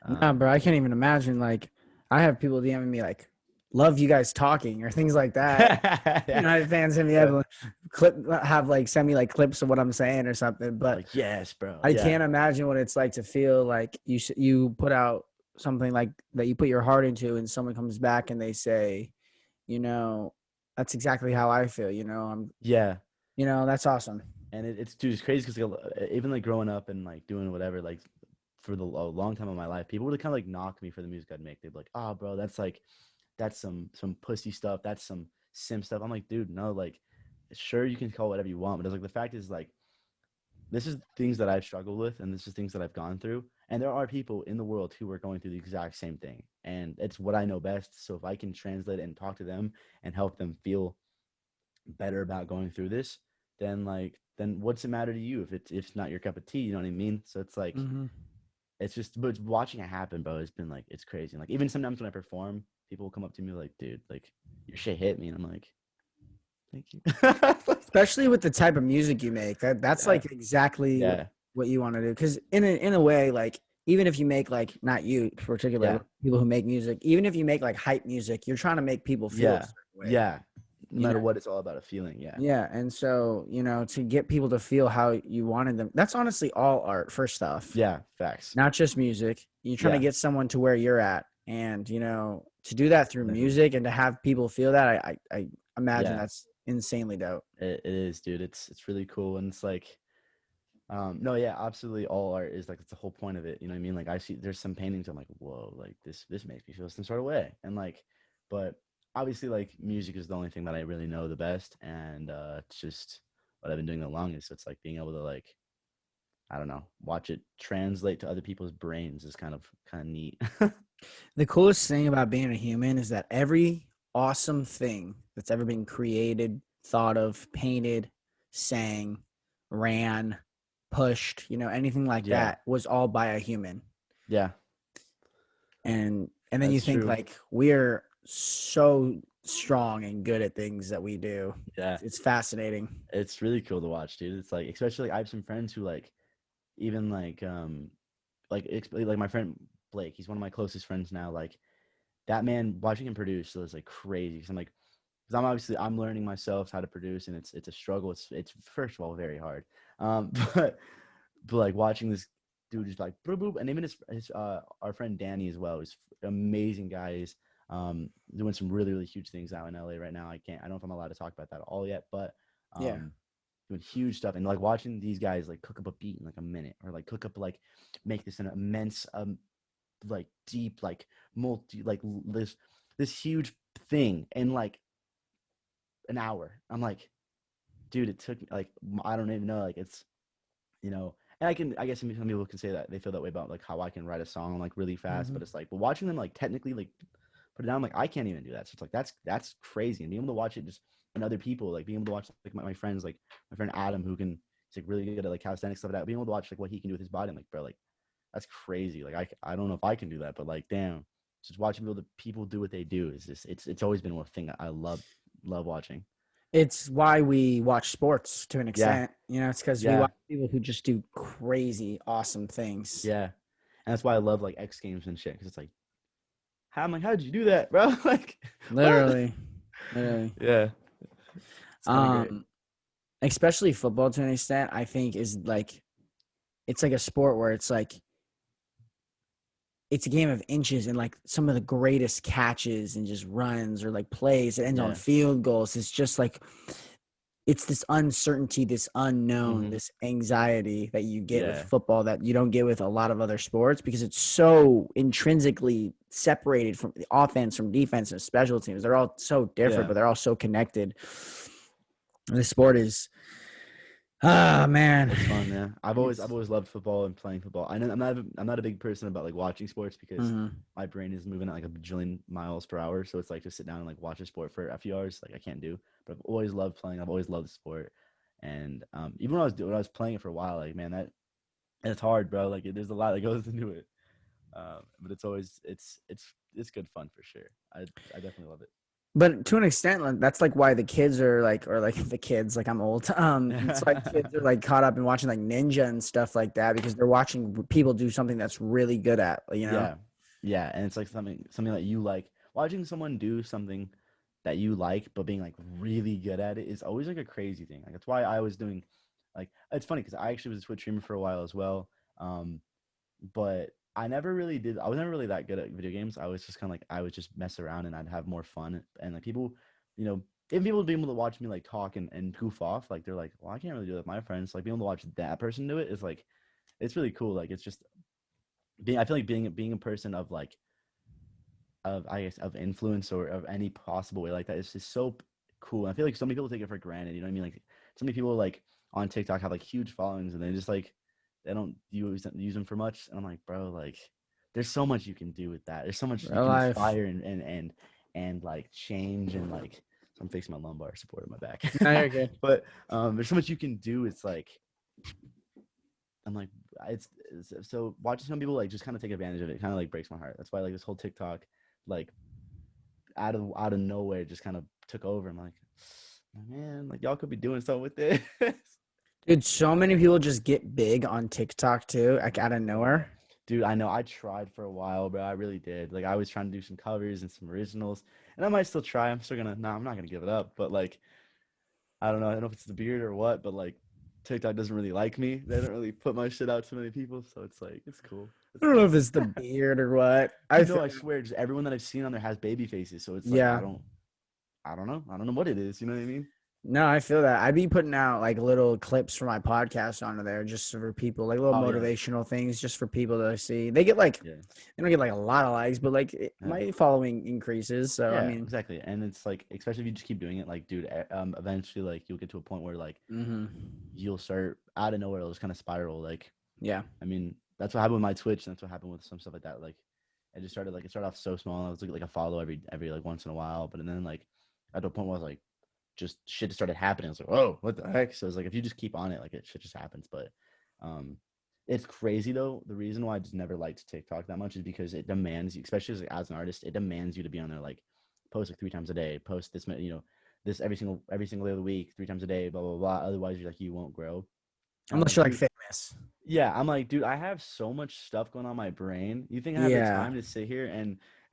Nah, bro, I can't even imagine. Like, I have people DMing me like, "Love you guys talking" or things like that. yeah, United fans hit me yeah. up, send me like clips of what I'm saying or something. But Like yes, bro. I Yeah, can't imagine what it's like to feel like you put out something like that you put your heart into, and someone comes back and they say, you know, that's exactly how I feel. yeah. That's awesome. And it's dude, it's crazy because like, even like growing up and like doing whatever, like for a long time of my life, people would kind of like knock me for the music I'd make. They'd be like, "Oh, bro, that's some pussy stuff. That's some sim stuff." I'm like, dude, no, like, sure you can call whatever you want, but it's like the fact is like this is things that I've struggled with, and this is things that I've gone through, and there are people in the world who are going through the exact same thing, and it's what I know best. So if I can translate it and talk to them and help them feel better about going through this, then what's it matter to you if it's not your cup of tea? You know what I mean? So it's like Mm-hmm. it's just but watching it happen, bro. It's been like it's crazy. And like even sometimes when I perform, people will come up to me like, "Dude, like your shit hit me," and I'm like, "Thank you." Especially with the type of music you make, that's yeah, like exactly yeah, what you want to do. Because in a way, like even if you make like not you particularly, yeah, but people who make music, even if you make like hype music, you're trying to make people feel a yeah, certain way. yeah. No You know, matter what, it's all about a feeling. Yeah, yeah. And so to get people to feel how you wanted them, that's honestly all art. First off, yeah. Facts. not just music. You're trying to Yeah, get someone to where you're at, and to do that through definitely. music and to have people feel that, I imagine Yeah, that's insanely dope. it is, dude. It's really cool, and it's like No, yeah, absolutely. All art is like it's the whole point of it. You know what I mean? Like I see there's some paintings I'm like, whoa, like this makes me feel some sort of way. And like, but obviously like music is the only thing that I really know the best, and it's just what I've been doing the longest. So it's like being able to like I don't know, watch it translate to other people's brains is kind of neat. The coolest thing about being a human is that every awesome thing that's ever been created, thought of, painted, sang, ran, pushed, anything like Yeah, that was all by a human. yeah, And then you that's think true. like we're so strong and good at things that we do. Yeah, It's fascinating. it's really cool to watch, dude. It's like especially I have some friends who like even like my friend Blake. He's one of my closest friends now. Like that man, watching him produce is like crazy. Because I'm obviously I'm learning myself how to produce, and it's a struggle. It's first of all very hard. But like watching this dude just like boop boop, and even his our friend Danny as well. He's amazing guy. He's doing some really huge things out in LA right now. I don't know if I'm allowed to talk about that all yet, but Yeah. um doing huge stuff, and like watching these guys like cook up a beat in like a minute, or like cook up like make this an immense like deep like multi like this huge thing in like an hour. I'm like, dude, it took me like I don't even know, like it's you know, and I guess some people can say that they feel that way about like how I can write a song like really fast, Mhm. but it's like, but watching them like technically like put it down, like I can't even do that. So it's like that's crazy, and being able to watch it just and other people like being able to watch like my friends like my friend Adam who can he's like really good at like calisthenics stuff like that, being able to watch like what he can do with his body. I'm like, bro, like that's crazy. Like I don't know if I can do that, but like damn, just watching people do what they do is just it's always been one thing I love watching. It's why we watch sports to an Yeah, extent. It's because we yeah, watch people who just do crazy, awesome things. yeah, and that's why I love like X Games and shit because it's like I'm like, how did you do that, bro? Like, what? Literally, literally. Yeah, it's kind of great. Um, Especially football to an extent, I think is like it's like a sport where it's like it's a game of inches and like some of the greatest catches and just runs or like plays. It ends on Yeah. field goals. It's just like it's this uncertainty, this unknown, Hmm. this anxiety that you get with Yeah. football that you don't get with a lot of other sports because it's so intrinsically separated from the offense, from defense, and special teams. They're all so different, Yeah. but they're all so connected. The sport is, ah, man. It's fun, yeah. I've It's, always loved football and playing football. I know I'm not a big person about like watching sports because mhm. my brain is moving at like a bajillion miles per hour. So it's like to sit down and like watch a sport for a few hours, like I can't do. But I've always loved playing. I've always loved the sport. And even when I was playing it for a while, like man, it's hard, bro. Like there's a lot that goes into it. But it's always it's good fun for sure. I definitely love But to an extent, like, that's like why the kids are like, or like the kids, like I'm old. It's like kids are it. like caught up in watching like ninja and stuff like that because they're watching people do something that's really good at. Yeah. Yeah. And it's like something that you like. Watching someone do something that you like, but being like really good at it is always like a crazy thing. Like that's why I was doing like it's funny because I actually was a Twitch streamer for a while as well. But I was never really that good at video games. I was just kind of like I would just mess around and I'd have more fun. And like people, you know, even people being able to watch me like talk and goof off, like they're like, well, I can't really do that with my friends. Like being able to watch that person do it is like it's really cool. Like it's just being I feel like being a person of like of I guess of influence or of any possible way like that is just so cool. And I feel like so many people take it for granted. You know what I mean? Like so many people like on TikTok have like huge followings and they just like they don't use them for much. And I'm like, bro, like there's so much you can do with that. There's so much you Real can life. inspire and like change and like so I'm fixing my lumbar support in my No, back. you're good. But there's so much you can do. It's like I'm like, so watching some people like just kind of take advantage of it kind of like breaks my heart. That's why like this whole TikTok, like out of nowhere, just kind of took over. I'm like, man, like y'all could be doing something with this. Dude, so many people just get big on TikTok too, like out of Yeah, nowhere. dude, I know. I tried for a while, bro. I really did. Like I was trying to do some covers and some originals, and I might still try. I'm still gonna. No, I'm not gonna give it up. But like, I don't know. I don't know if it's the beard or what, but like, TikTok doesn't really like me. They don't really put my shit out to many people, so it's like it's cool. I It's don't know fun. if it's the beard or what. I Dude, no, think, I swear, just everyone that I've seen on there has baby faces. So it's like yeah. I don't know. I don't know what it is. You know what I mean? No, I feel that. I'd be putting out like little clips for my podcast onto there just for people, like little Oh yeah, motivational things just for people to see. They get like yeah, they don't get like a lot of likes, but like yeah. my following increases. So I Yeah, mean, exactly. And it's like, especially if you just keep doing it, like, dude, eventually, like, you'll get to a point where, like, mhm. you'll start out of nowhere, it'll just kind of spiral. Like, Yeah. I mean, that's what happened with my Twitch. And that's what happened with some stuff like that. Like, it started off so small. I was like a follow every like once in a while, but then like, at the point where I was like, just shit started happening. I was like, oh, what the heck? So it's like, if you just keep on it, like, it shit just happens. But, um, it's crazy though. The reason why I just never liked TikTok that much is because it demands you, especially as an artist, it demands you to be on there, like, post like 3 times a day, post this, this every single day of the week, 3 times a day, blah blah blah. Otherwise, you're like, you won't grow. And I'm Unless like, you're like dude, famous. yeah, I'm like, dude, I have so much stuff going on my brain. You think I have the Yeah. time to sit here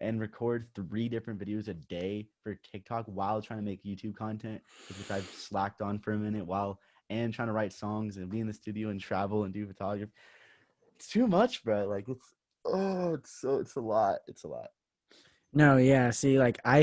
and record 3 different videos a day for TikTok while trying to make YouTube content, which I've slacked on for a minute, while and trying to write songs and be in the studio and travel and do photography. It's too much, bro. Like, it's a lot. It's a lot. No, yeah. See, like I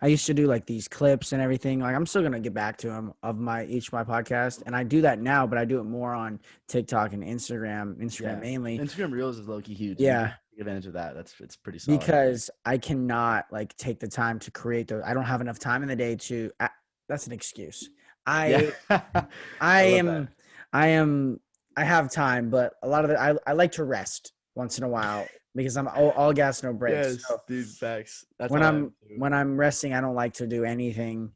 used to do like these clips and everything. Like I'm still gonna get back to them of my podcast, and I do that now, but I do it more on TikTok and Instagram Yeah, mainly. Instagram Reels is low key huge. If you can Yeah, take advantage of that, it's pretty solid. because I cannot like take the time to create those. I don't have enough time in the day to. That's an excuse. Yeah, I I I love that. am I am I have time, but a lot of it I like to rest once in a while because I'm all gas no brakes. Yes, So dude, facts. That's when how I am I'm too. when I'm resting, I don't like to do anything.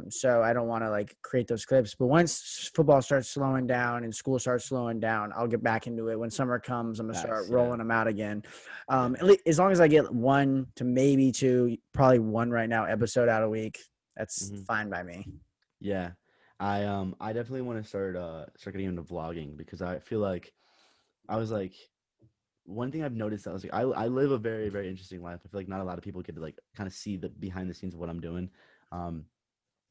So I don't want to like create those clips. But once football starts slowing down and school starts slowing down, I'll get back into it. When summer comes, I'm gonna start Facts, yeah, rolling them out again. yeah, As long as I get one to maybe two, probably one right now episode out a week, that's hmm fine by me. yeah. I definitely want to start getting into vlogging because I feel like I was like one thing I've noticed that I was like I live a very very interesting life. I feel like not a lot of people get to like kind of see the behind the scenes of what I'm doing. Um,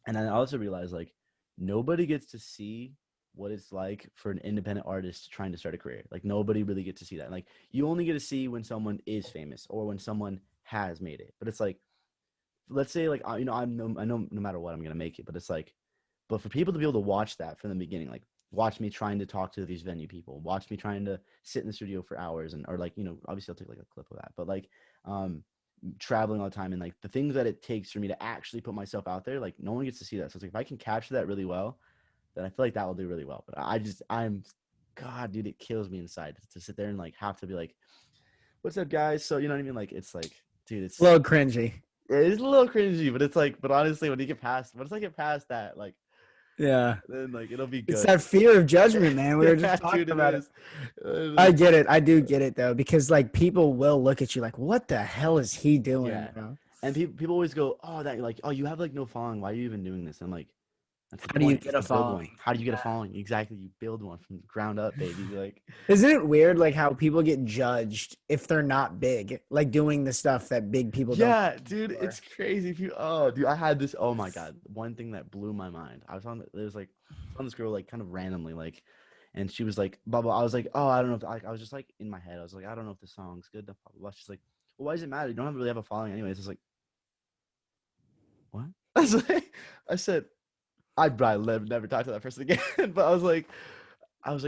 and then I also realized like nobody gets to see what it's like for an independent artist trying to start a career. Like nobody really gets to see that. Like you only get to see when someone is famous or when someone has made it. But it's like let's say like I know no matter what I'm gonna make it, but it's like but for people to be able to watch that from the beginning, like watch me trying to talk to these venue people, watch me trying to sit in the studio for hours and or like, obviously I'll take like a clip of that, but like um traveling all the time and like the things that it takes for me to actually put myself out there, like no one gets to see that. So it's like if I can capture that really well, then I feel like that will do really well. But I'm God, dude, it kills me inside to sit there and like have to be like, what's up, guys? So you know what I mean? Like it's like, dude, A little cringy. it's a little cringy, but it's like, but honestly, when you get past, once I get past that, like Yeah. then like it'll be It's good. that fear of judgment, man. We were Yeah, just talking dude, it about it. is. It I is. get it. I do get it though, because like people will look at you like, "What the hell is he doing?" Yeah, and people always go, "Oh, that like, oh, you have like no following. Why are you even doing this?" And I'm like, "That's the How do you point. get Is a to build following? one. How do you get a following? Exactly. You build one from the ground up, baby. Like, Isn't it weird, like how people get judged if they're not big, like doing the stuff that big people don't yeah, get dude, for? it's crazy. If you, oh, dude, I had this. Oh my god, one thing that blew my mind. There was like, I was on this girl like kind of randomly like, and she was like, blah blah. I was like, oh, I don't know. If, I was just like in my head. I was like, I don't know if this song's good. Blah blah blah. She's like, well, why does it matter? You don't really have a following anyways. It's like, what? I was like, I said, I'd probably never talk to that person again. But I was like,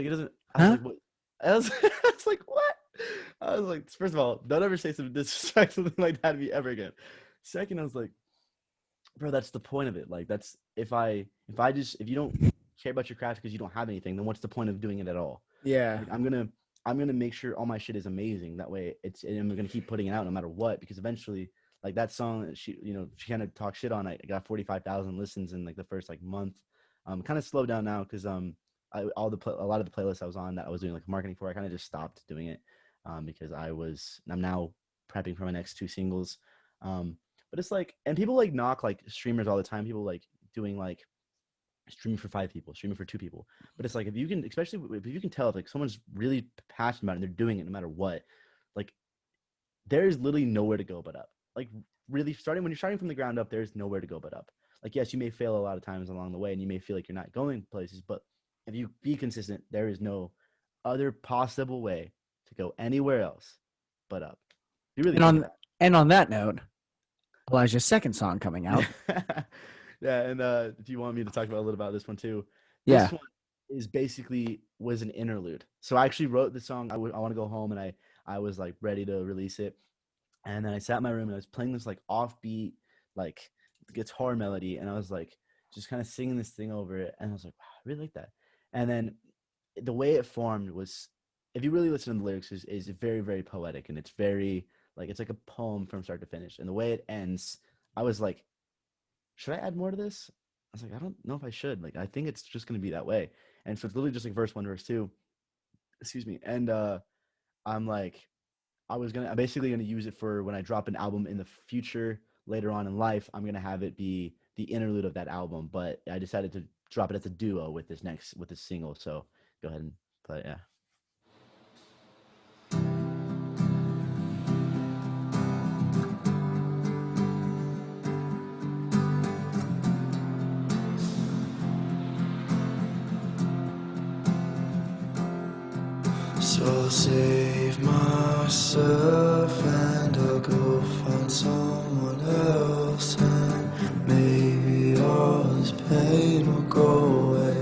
it doesn't. I was Huh? like, what? I was like, what? I was like, first of all, don't ever say something disrespectful something like that to me ever again. Second, I was like, bro, that's the point of it. Like, that's if you don't care about your craft because you don't have anything, then what's the point of doing it at all? Yeah. Like, I'm gonna make sure all my shit is amazing. That way, and I'm gonna keep putting it out no matter what. Because eventually, like that song, she kind of talked shit on. I got 45,000 listens in like the first like month. Kind of slowed down now because a lot of the playlists I was on that I was doing like marketing for, I kind of just stopped doing it because I'm now prepping for my next 2 singles. But it's like, and people like knock like streamers all the time. People like doing like streaming for 5 people, streaming for 2 people. But it's like if you can, especially if you can tell if like someone's really passionate about it and they're doing it no matter what, like there is literally nowhere to go but up. Like really when you're starting from the ground up, there's nowhere to go but up. Like yes, you may fail a lot of times along the way and you may feel like you're not going places, but if you be consistent, there is no other possible way to go anywhere else but up. You really And think of on and on that note, Elijah's second song coming out. that. Yeah, and if you want me to talk about a little about this one too, Yeah. this one is basically was an interlude. So I actually wrote the song. I want to go home, and I was like ready to release it, and then I sat in my room and I was playing this like offbeat like guitar melody, and I was like just kind of singing this thing over it, and I was like, wow, I really like that. And then the way it formed was, if you really listen to the lyrics, is very very poetic, and it's very like it's like a poem from start to finish. And the way it ends, I was like, should I add more to this? I was like, I don't know if I should. Like, I think it's just gonna be that way. And so it's literally just like verse one, verse two. Excuse me. And I'm like, I'm basically gonna use it for when I drop an album in the future later on in life. I'm gonna have it be the interlude of that album. But I decided to drop it as a duo with this single. So go ahead and play it. Yeah. So I'll save myself and I'll go find someone else, and maybe all this pain will go away.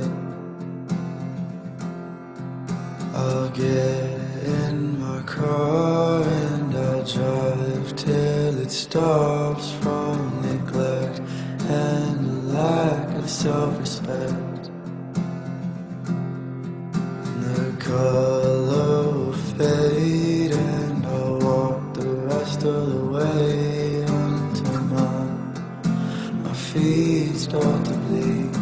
I'll get in my car and I'll drive till it stops from neglect and a lack of self-respect. The color will fade and I'll walk the rest of the way until my feet start to bleed.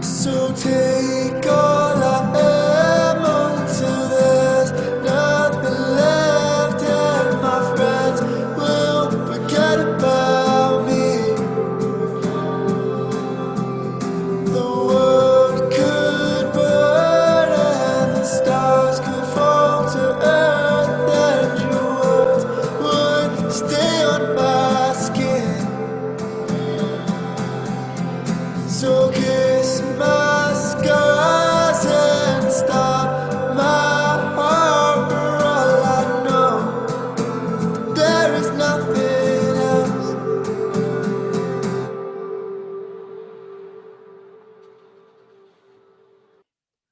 So take all I am until there's nothing left, and my friends will forget about me. The world could burn and the stars could fall to earth, and your words would stay on my skin. So kiss my scars and stop my heart, for all I know there is nothing else.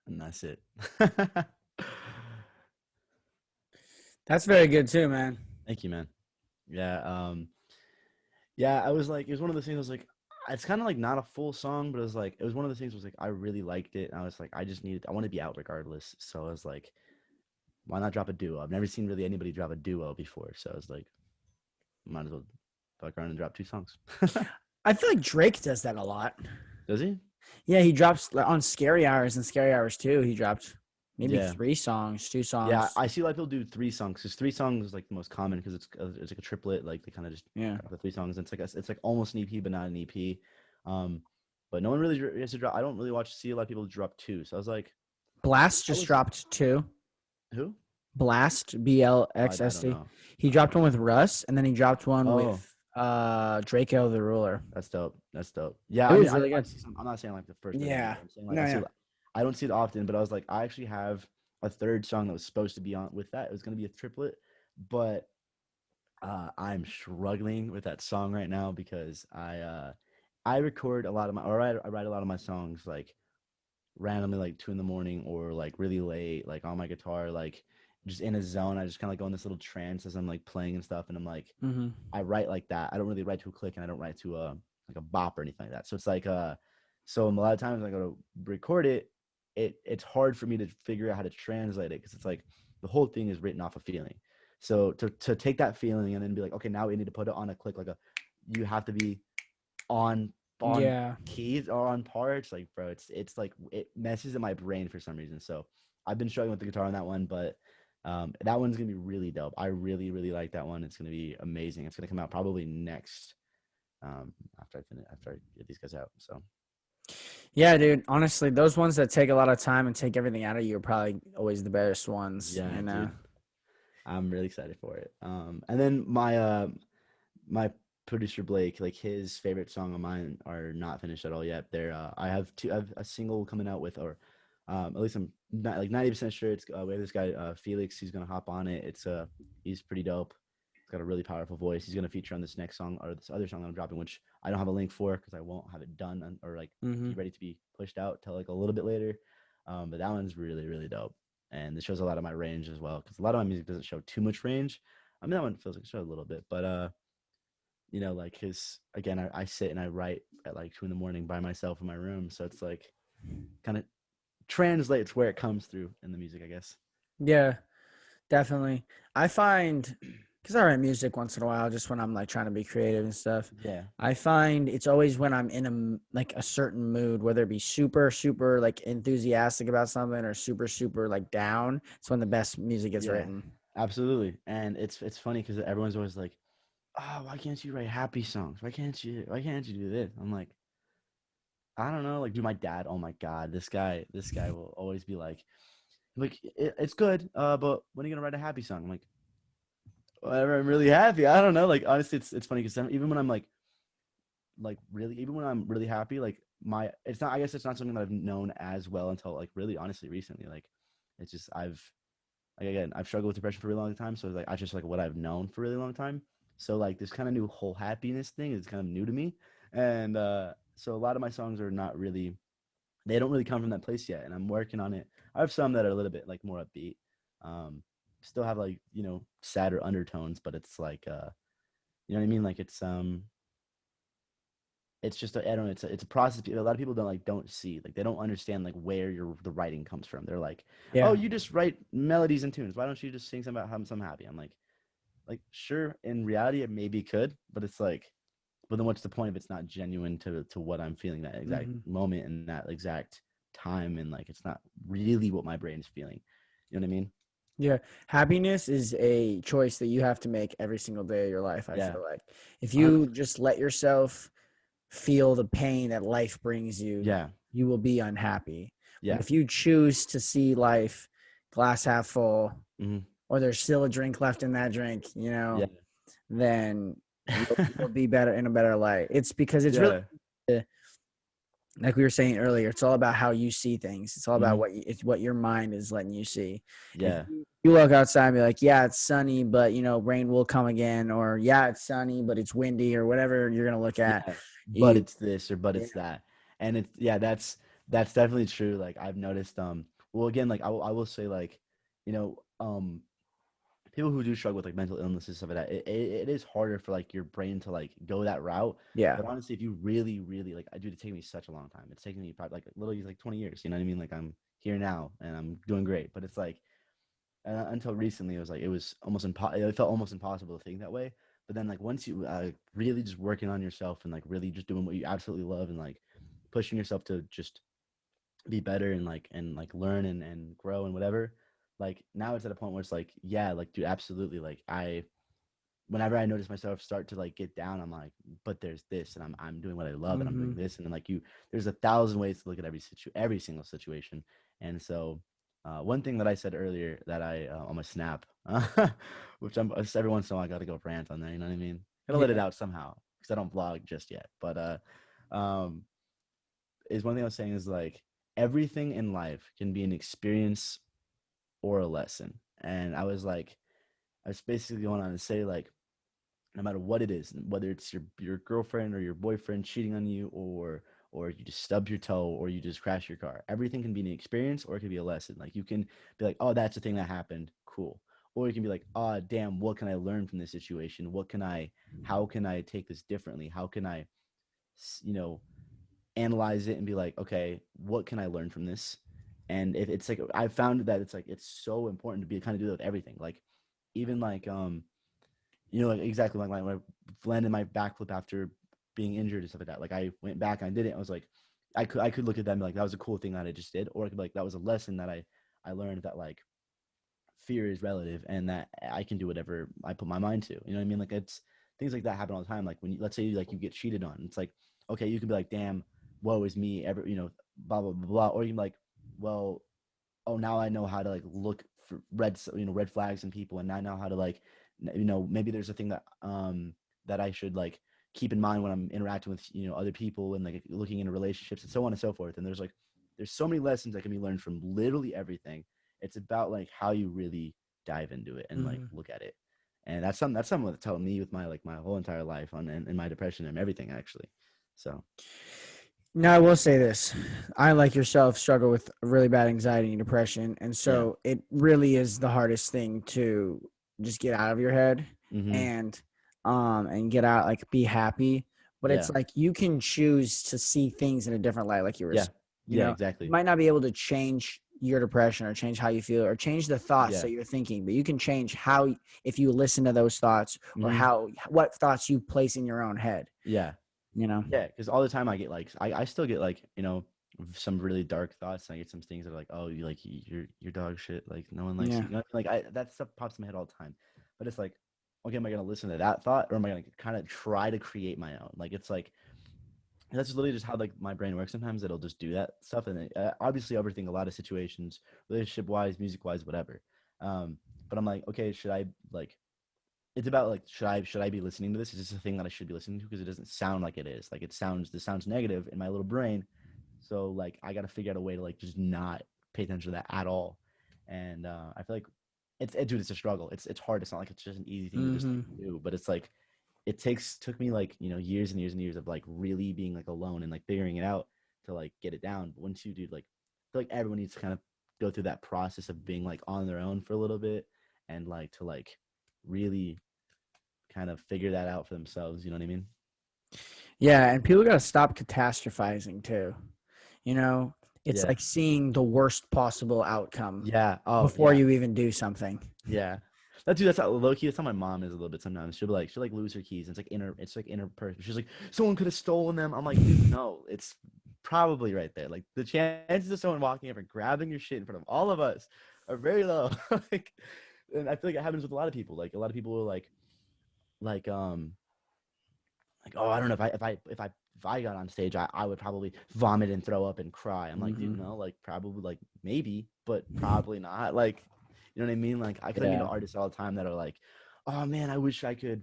And that's it. That's very good too, man. Thank you, man. Yeah. Yeah, I was like, it was one of those things. I was like, it's kind of like not a full song, but it was one of those things. Was like, I really liked it, and I was like, I want to be out regardless. So I was like, why not drop a duo? I've never seen really anybody drop a duo before, so I was like, might as well fuck around and drop 2 songs. I feel like Drake does that a lot. Does he? Yeah, he drops on Scary Hours and Scary Hours 2. He dropped maybe Yeah. 3 songs, 2 songs. Yeah, I see a lot of people do 3 songs because 3 songs is like the most common because it's like a triplet. Like they kind of just drop the 3 songs. And it's like almost an EP, but not an EP. But no one really has to drop. I don't really see a lot of people drop 2. So I was like, Blast just dropped 2. who? Blast, I BLXST. don't know. He dropped one with Russ, and then he dropped one Oh. with Draco the Ruler. That's dope. Yeah, It was really good. I'm not saying like the first. Yeah. I'm saying, like, No, I don't see it often, but I was like, I actually have a third song that was supposed to be on with that. It was going to be a triplet, but I'm struggling with that song right now because I record a lot of I write a lot of my songs like randomly, like 2 a.m. or like really late, like on my guitar, like just in a zone. I just kind of go in this little trance as I'm like playing and stuff, and I'm like, Mm-hmm. I write like that. I don't really write to a click, and I don't write to a like a bop or anything like that. So it's like so a lot of times I go to record it, it's hard for me to figure out how to translate it because it's like the whole thing is written off a feeling. So to take that feeling and then be like, okay, now we need to put it on a click, like you have to be on keys or on parts, like bro, it's like it messes in my brain for some reason. So I've been struggling with the guitar on that one, but that one's gonna be really dope. I really really like that one. It's gonna be amazing. It's gonna come out probably next after I get these guys out. So Yeah, dude. Honestly, those ones that take a lot of time and take everything out of you are probably always the best ones. yeah, You know? dude, I'm really excited for it. And then my producer Blake, like his favorite song of mine are not finished at all yet. I have a single coming out with, or at least I'm not like 90% sure it's we have this guy Felix. He's gonna hop on it. He's pretty dope. He's got a really powerful voice. He's gonna feature on this next song or this other song that I'm dropping, which I don't have a link for because I won't have it done or like Mm-hmm. be ready to be pushed out till like a little bit later. But that one's really really dope, and it shows a lot of my range as well because a lot of my music doesn't show too much range. I mean that one feels like it shows a little bit, but like his again, I sit and I write at like 2 a.m. by myself in my room, so it's like kind of translates where it comes through in the music, I guess. Yeah, definitely. I find because I write music once in a while, just when I'm like trying to be creative and stuff. Yeah, I find it's always when I'm in like a certain mood, whether it be super, super like enthusiastic about something or super, super like down. It's when the best music gets yeah, written. absolutely. And it's funny because everyone's always like, "Oh, why can't you write happy songs? Why can't you do this?" I'm like, I don't know. Like, do my dad? Oh my god, this guy will always be like it's good. But when are you gonna write a happy song? I'm like, whenever I'm really happy. I don't know. Like honestly, it's funny because even when I'm like really even when I'm really happy, like my it's not I guess it's not something that I've known as well until like really honestly recently. Like it's just I've like again I've struggled with depression for a really long time, so it's like I just like what I've known for a really long time. So like this kind of new whole happiness thing is kind of new to me, and so a lot of my songs are not really they don't really come from that place yet, and I'm working on it. I have some that are a little bit like more upbeat, um, still have like sadder undertones, but it's like you know what I mean, like it's just I don't know. It's a process. A lot of people don't see like they don't understand like where the writing comes from. They're like, oh, Yeah. you just write melodies and tunes. Why don't you just sing something about how I'm happy? I'm like sure. In reality, it maybe could, but it's like, but then what's the point if it's not genuine to what I'm feeling that exact Hmm. moment and that exact time and like it's not really what my brain is feeling. You know what I mean? Yeah. Happiness is a choice that you have to make every single day of your life. I Yeah. feel like if 100 you just let yourself feel the pain that life brings you, Yeah. you will be unhappy. But Yeah. if you choose to see life glass half full, Hmm. or there's still a drink left in that drink, Yeah. then you'll be better in a better light. It's because it's really Yeah. like we were saying earlier. It's all about how you see things. It's all about Hmm. it's what your mind is letting you see. If Yeah. you look outside and be like, yeah, it's sunny, but rain will come again, or yeah, it's sunny, but it's windy, or whatever you're gonna look at, Yeah, but you it's this or but yeah, it's that, and it's yeah, that's definitely true. Like I've noticed, well, again, like I will say, like, you know, people who do struggle with like mental illnesses stuff like that, it is harder for like your brain to like go that route. yeah. But honestly, if you really, really like, I do, it take me such a long time. It's taken me probably like literally like 20 years. You know what I mean? Like I'm here now and I'm doing great, but it's like until recently, it was like it was almost it felt almost impossible to think that way. But then, like once you really just working on yourself and like really just doing what you absolutely love and like pushing yourself to just be better and learn and grow and whatever. Like now it's at a point where it's like, yeah, like dude, absolutely. Like whenever I notice myself start to like get down, I'm like, but there's this, and I'm doing what I love, and I'm Hmm. doing this, and then like there's 1,000 ways to look at every single situation, and so. One thing that I said earlier that I on my snap, which I'm every once in a while I got to go rant on there. You know what I mean? Gotta let it Yeah. out somehow because I don't vlog just yet. But um, is one thing I was saying is like everything in life can be an experience or a lesson, and I was basically going on to say like no matter what it is, whether it's your girlfriend or your boyfriend cheating on you, or you just stub your toe, or you just crash your car. Everything can be an experience, or it can be a lesson. Like you can be like, oh, that's the thing that happened, cool. Or you can be like, oh, damn, what can I learn from this situation? How can I take this differently? How can I, you know, analyze it and be like, okay, what can I learn from this? And if it's like I found that it's like it's so important to be kind of do that with everything. Like even like like exactly like when I landed my backflip after being injured and stuff like that. Like I went back and I did it. I was like, I could look at them like that was a cool thing that I just did, or I could be like that was a lesson that I learned that like fear is relative and that I can do whatever I put my mind to. You know what I mean? Like it's things like that happen all the time. Like when let's say you get cheated on, it's like okay, you can be like, damn, woe is me, ever blah blah blah blah, or you can be like, well, oh, now I know how to like look for red flags in people, and now I know how to like maybe there's a thing that I should like keep in mind when I'm interacting with other people and like looking into relationships and so on and so forth. And there's so many lessons that can be learned from literally everything. It's about like how you really dive into it and like Hmm. look at it. And that's something that's helped me with my whole entire life in my depression and everything actually. So Now, I will say this. I, like yourself, struggle with really bad anxiety and depression. And yeah. so it really is the hardest thing to just get out of your head Mm-hmm. and get out, like, be happy. But it's Yeah. like you can choose to see things in a different light, like you were Yeah. saying. Yeah. You Exactly. might not be able to change your depression or change how you feel or change the thoughts Yeah. that you're thinking, but you can change how, if you listen to those thoughts or Mm-hmm. what thoughts you place in your own head, Yeah. you know? Yeah, because all the time I get like I still get like some really dark thoughts. And I get some things that are like, oh, you're dog shit. Like no one likes Yeah. you. Like that stuff pops in my head all the time. But it's like, okay, am I gonna listen to that thought or am I gonna kind of try to create my own? Like it's like that's just literally just how like my brain works. Sometimes it'll just do that stuff, and obviously overthink a lot of situations, relationship wise, music wise, whatever. Um, but I'm like, okay, should I like it's about like should I be listening to this? Is this a thing that I should be listening to? Because it doesn't sound like it is. Like this sounds negative in my little brain. So like I gotta figure out a way to like just not pay attention to that at all. And I feel like dude, it's a struggle. It's hard. It's not like it's just an easy thing to just like, Mm-hmm. do. But it's like took me like years and years and years of like really being like alone and like figuring it out to like get it down. But once you do like I feel like everyone needs to kind of go through that process of being like on their own for a little bit and like to like really kind of figure that out for themselves. You know what I mean? Yeah, and people got to stop catastrophizing too. You know, it's Yeah. like seeing the worst possible outcome Yeah. Oh, before yeah. you even do something. Yeah. That's how low key. That's how my mom is a little bit sometimes. She'll like lose her keys. It's like inner person. She's like, someone could have stolen them. I'm like, dude, no, it's probably right there. Like the chances of someone walking up and grabbing your shit in front of all of us are very low. Like, and I feel like it happens with a lot of people. Like a lot of people will like oh, I don't know if I got on stage, I would probably vomit and throw up and cry. I'm like, dude, Mm-hmm. no, like probably like maybe, but probably not. Like, you know what I mean? Like, I meet Yeah. artists all the time that are like, oh man, I wish I could.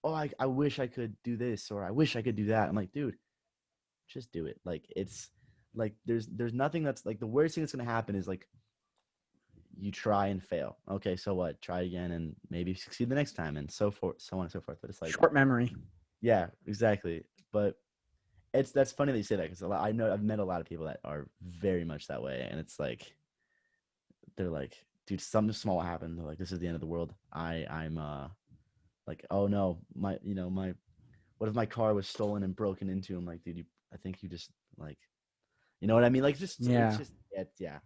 Oh, I wish I could do this or I wish I could do that. I'm like, dude, just do it. Like, it's like there's nothing that's like the worst thing that's gonna happen is like you try and fail. Okay, so what? Try again and maybe succeed the next time and so forth, so on and so forth. But it's like, Short memory. yeah, exactly. But that's funny that you say that because I know I've met a lot of people that are very much that way, and it's like they're like, dude, something small happened. They're like, this is the end of the world. I'm like, oh no, my what if my car was stolen and broken into? I'm like, dude, I think you just like, you know what I mean? Like, it's Yeah. just yeah,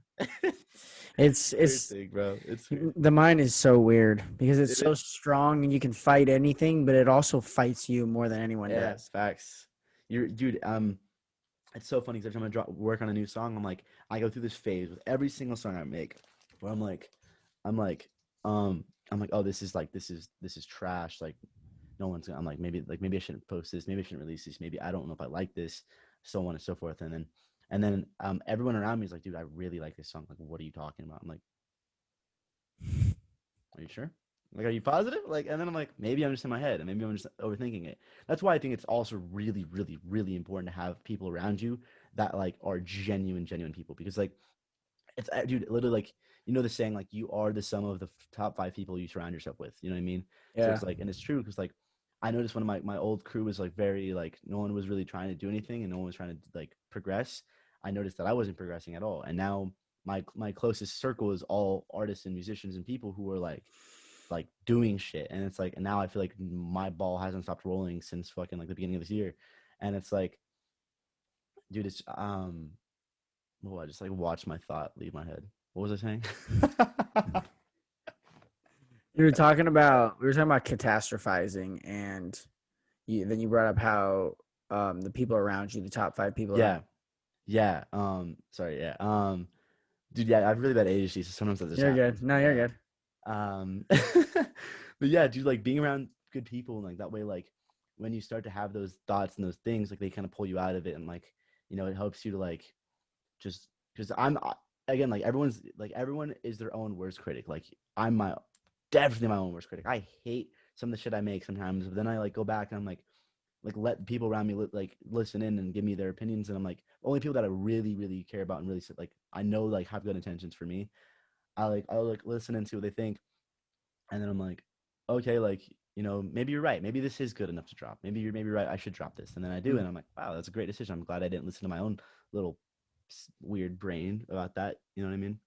It's weird it's thing, bro. It's weird. the mind is so weird because it's It so is. strong and you can fight anything, but it also fights you more than anyone Yeah, does. facts. You're, dude. It's so funny because every time work on a new song, I'm like, I go through this phase with every single song I make, where I'm like, um, I'm like, oh, this is trash. Like, no one's. I'm like maybe I shouldn't post this. Maybe I shouldn't release this. Maybe I don't know if I like this, so on and so forth. And then everyone around me is like, dude, I really like this song. Like, what are you talking about? I'm like, are you sure? Like, are you positive? Like, and then I'm like, maybe I'm just in my head, and maybe I'm just overthinking it. That's why I think it's also really, really, really important to have people around you that like are genuine people, because like it's dude, literally like the saying like you are the sum of the top 5 people you surround yourself with. You know what I mean? So Yeah. it's like, and it's true because like I noticed one of my old crew was like very like no one was really trying to do anything and no one was trying to like progress. I noticed that I wasn't progressing at all, and now my closest circle is all artists and musicians and people who are like doing shit. And it's like, and now I feel like my ball hasn't stopped rolling since fucking like the beginning of this year. And it's like, dude, it's well, I just like watch my thought leave my head. What was I saying? We were talking about catastrophizing, and then you brought up how the people around you, the top 5 people around. Yeah. Yeah. Sorry, yeah. Dude, yeah, I've really bad ADHD, so sometimes that just You're happens. good. No, you're good. But yeah, dude, like being around good people and like that way, like when you start to have those thoughts and those things, like they kind of pull you out of it, and like it helps you to like just because again, like everyone is their own worst critic. Like I'm definitely my own worst critic. I hate some of the shit I make sometimes, but then I like go back and I'm like let people around me like listen in and give me their opinions, and I'm like only people that I really really care about and really like I know like have good intentions for me. I'll like listen and see what they think, and then I'm like, okay, like, maybe you're right. Maybe this is good enough to drop. Maybe you're right. I should drop this. And then I do. Mm. And I'm like, wow, that's a great decision. I'm glad I didn't listen to my own little weird brain about that. You know what I mean?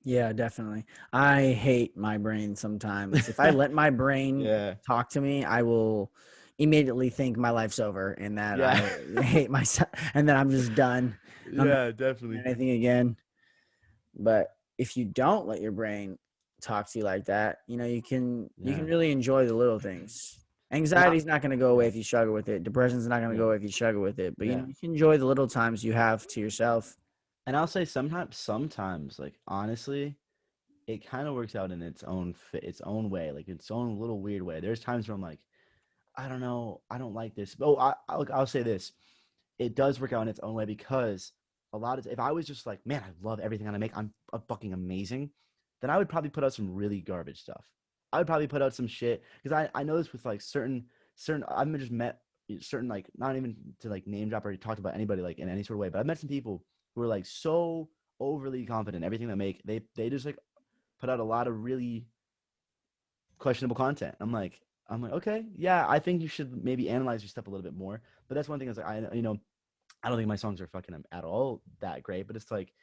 Yeah, definitely. I hate my brain sometimes. If I let my brain Yeah. talk to me, I will immediately think my life's over and that Yeah. I hate myself and that I'm just done. I'm not Yeah, doing definitely. anything again. But if you don't let your brain talk to you like that, you can Yeah. really enjoy the little things. And Anxiety's not going to go away yeah. if you struggle with it. Depression's not going to Yeah. go away if you struggle with it. But Yeah. you can enjoy the little times you have to yourself. And I'll say sometimes, like, honestly, it kind of works out in its own way, like its own little weird way. There's times where I'm like, I don't know, I don't like this. Oh, I'll say this. It does work out in its own way because if I was just like, man, I love everything that I make, I'm fucking amazing, then I would probably put out some really garbage stuff. I would probably put out some shit because I know this with like certain I've just met certain, like, not even to like name drop or talked about anybody like in any sort of way, but I've met some people who are like so overly confident in everything they make. They just like put out a lot of really questionable content. I'm like, okay, yeah, I think you should maybe analyze your stuff a little bit more. But that's one thing is like, I don't think my songs are fucking at all that great, but it's like,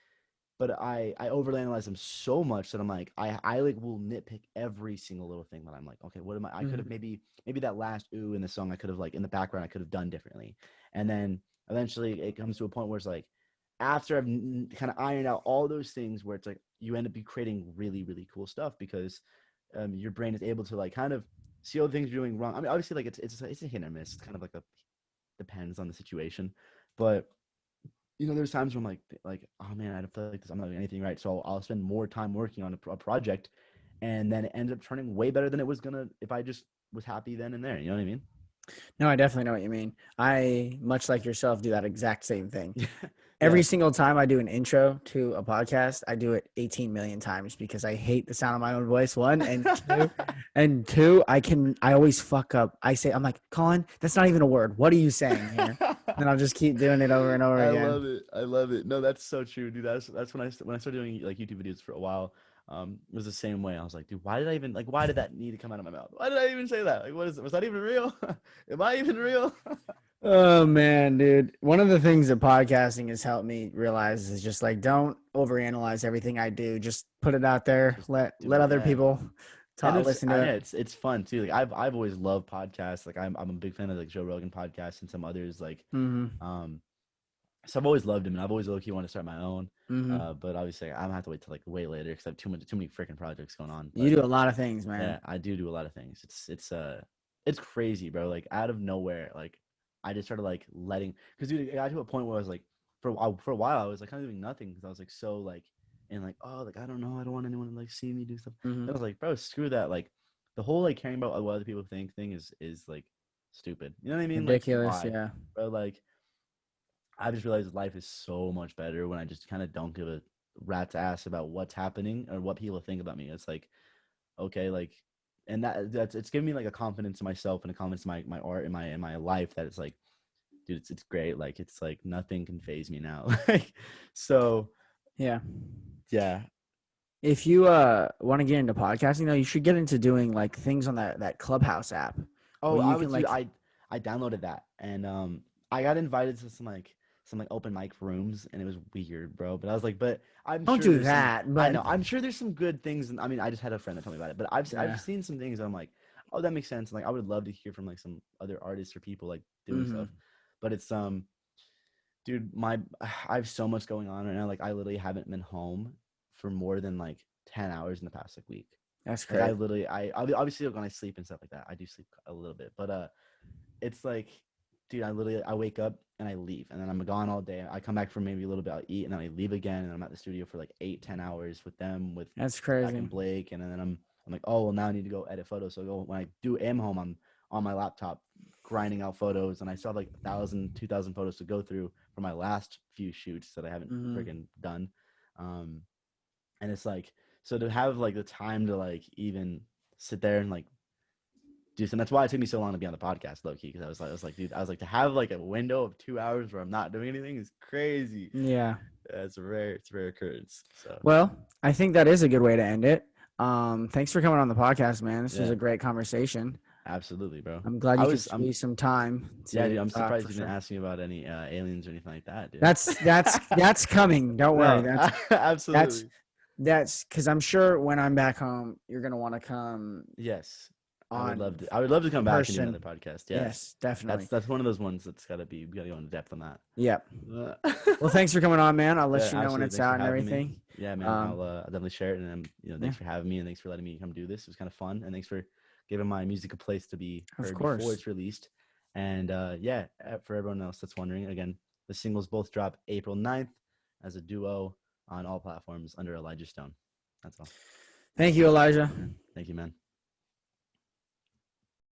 but I overanalyze them so much that I'm like, I like will nitpick every single little thing that I'm like, okay, what am I could have maybe that last ooh in the song I could have, like, in the background I could have done differently. And then eventually it comes to a point where it's like, after I've kind of ironed out all those things, where it's like you end up creating really, really cool stuff because your brain is able to like kind of see all the things you're doing wrong. I mean, obviously, like it's a hit or miss. It's kind of like a depends on the situation, but there's times where I'm like, oh man, I don't feel like this. I'm not doing anything right. So I'll spend more time working on a project, and then it ends up turning way better than it was gonna if I just was happy then and there. You know what I mean? No, I definitely know what you mean. I, much like yourself, do that exact same thing. Yeah. Every single time I do an intro to a podcast, I do it 18 million times because I hate the sound of my own voice. One and two, I always fuck up. I'm like, Collin, that's not even a word. What are you saying here? And I'll just keep doing it over and over I again. love it. I love it. No, that's so true, dude. That's when I started doing like YouTube videos for a while. It was the same way. I was like, dude, why did that need to come out of my mouth? Why did I even say that? Like, was that even real? Am I even real? Oh man, dude. One of the things that podcasting has helped me realize is just like, don't overanalyze everything I do. Just put it out there. Just Let do it. other Yeah. people And listen to it. it's fun too. Like I've always loved podcasts. Like I'm a big fan of like Joe Rogan podcast and some others. Like um, so I've always loved him, and I've always low key want to start my own. But obviously I'm gonna have to wait till like way later because I have too many freaking projects going on. You But do a lot of things, man. yeah, I do a lot of things. It's crazy, bro. Like out of nowhere, like I just started like letting, because dude, it got to a point where I was like, for a while I was like kind of doing nothing because I was like so like, and like, oh, like I don't know, I don't want anyone to like see me do stuff. And I was like, bro, screw that. Like the whole like caring about what other people think thing is like stupid. You know what I mean? Ridiculous, Like why? yeah. Bro, like I just realized life is so much better when I just kind of don't give a rat's ass about what's happening or what people think about me. It's like, okay, like, and that's it's given me like a confidence in myself and a confidence in my art and my life that it's like, dude, it's great. Like it's like nothing can phase me now. Like so Yeah. yeah. If you want to get into podcasting though, you should get into doing like things on that Clubhouse app. Oh, Where I you would can do like I downloaded that and I got invited to some like open mic rooms and it was weird, bro. But I was like, but I'm don't sure do there's some that, I but know, I'm sure there's some good things and I mean I just had a friend that told me about it, but I've yeah. seen some things that I'm like, oh, that makes sense. And, like I would love to hear from like some other artists or people like doing stuff. But it's dude, I have so much going on right now. Like I literally haven't been home for more than like 10 hours in the past like week. That's Like I crazy. literally obviously when I sleep and stuff like that, I do sleep a little bit. But it's like, dude, I wake up and I leave and then I'm gone all day. I come back for maybe a little bit, I'll eat and then I leave again and I'm at the studio for like 8-10 hours with them with That's Zach crazy. and Blake and then I'm like, oh well now I need to go edit photos. So when I am home, I'm on my laptop grinding out photos and I still have like 1,000-2,000 photos to go through for my last few shoots that I haven't freaking done. And it's like, so to have like the time to like even sit there and like do some, that's why it took me so long to be on the podcast, low key, because dude, to have like a window of 2 hours where I'm not doing anything is crazy. Yeah. It's a rare occurrence. So Well, I think that is a good way to end it. Thanks for coming on the podcast, man. This was Yeah. a great conversation. Absolutely, bro. I'm glad I you could was, I'm, squeeze some time. yeah, dude. To I'm talk surprised for you didn't sure. ask me about any aliens or anything like that, dude. That's coming. Don't worry. No, That's absolutely. that's because I'm sure when I'm back home, you're gonna want to come Yes, I would on love to. I would love to come back and do another person. podcast. Yeah, Yes, definitely. that's one of those ones that's gotta be. We gotta go into depth on that. Yep. Well, thanks for coming on, man. I'll Yeah, let you know when absolutely. it's Thanks for out and having me. everything. Yeah, man. I'll definitely share it. And Yeah. thanks for having me, and thanks for letting me come do this. It was kind of fun, and thanks for giving my music a place to be Of heard course. before it's released. And yeah, for everyone else that's wondering, again, the singles both drop April 9th as a duo on all platforms under Elijah Stone. That's all. Thank you, Elijah. Thank you, man.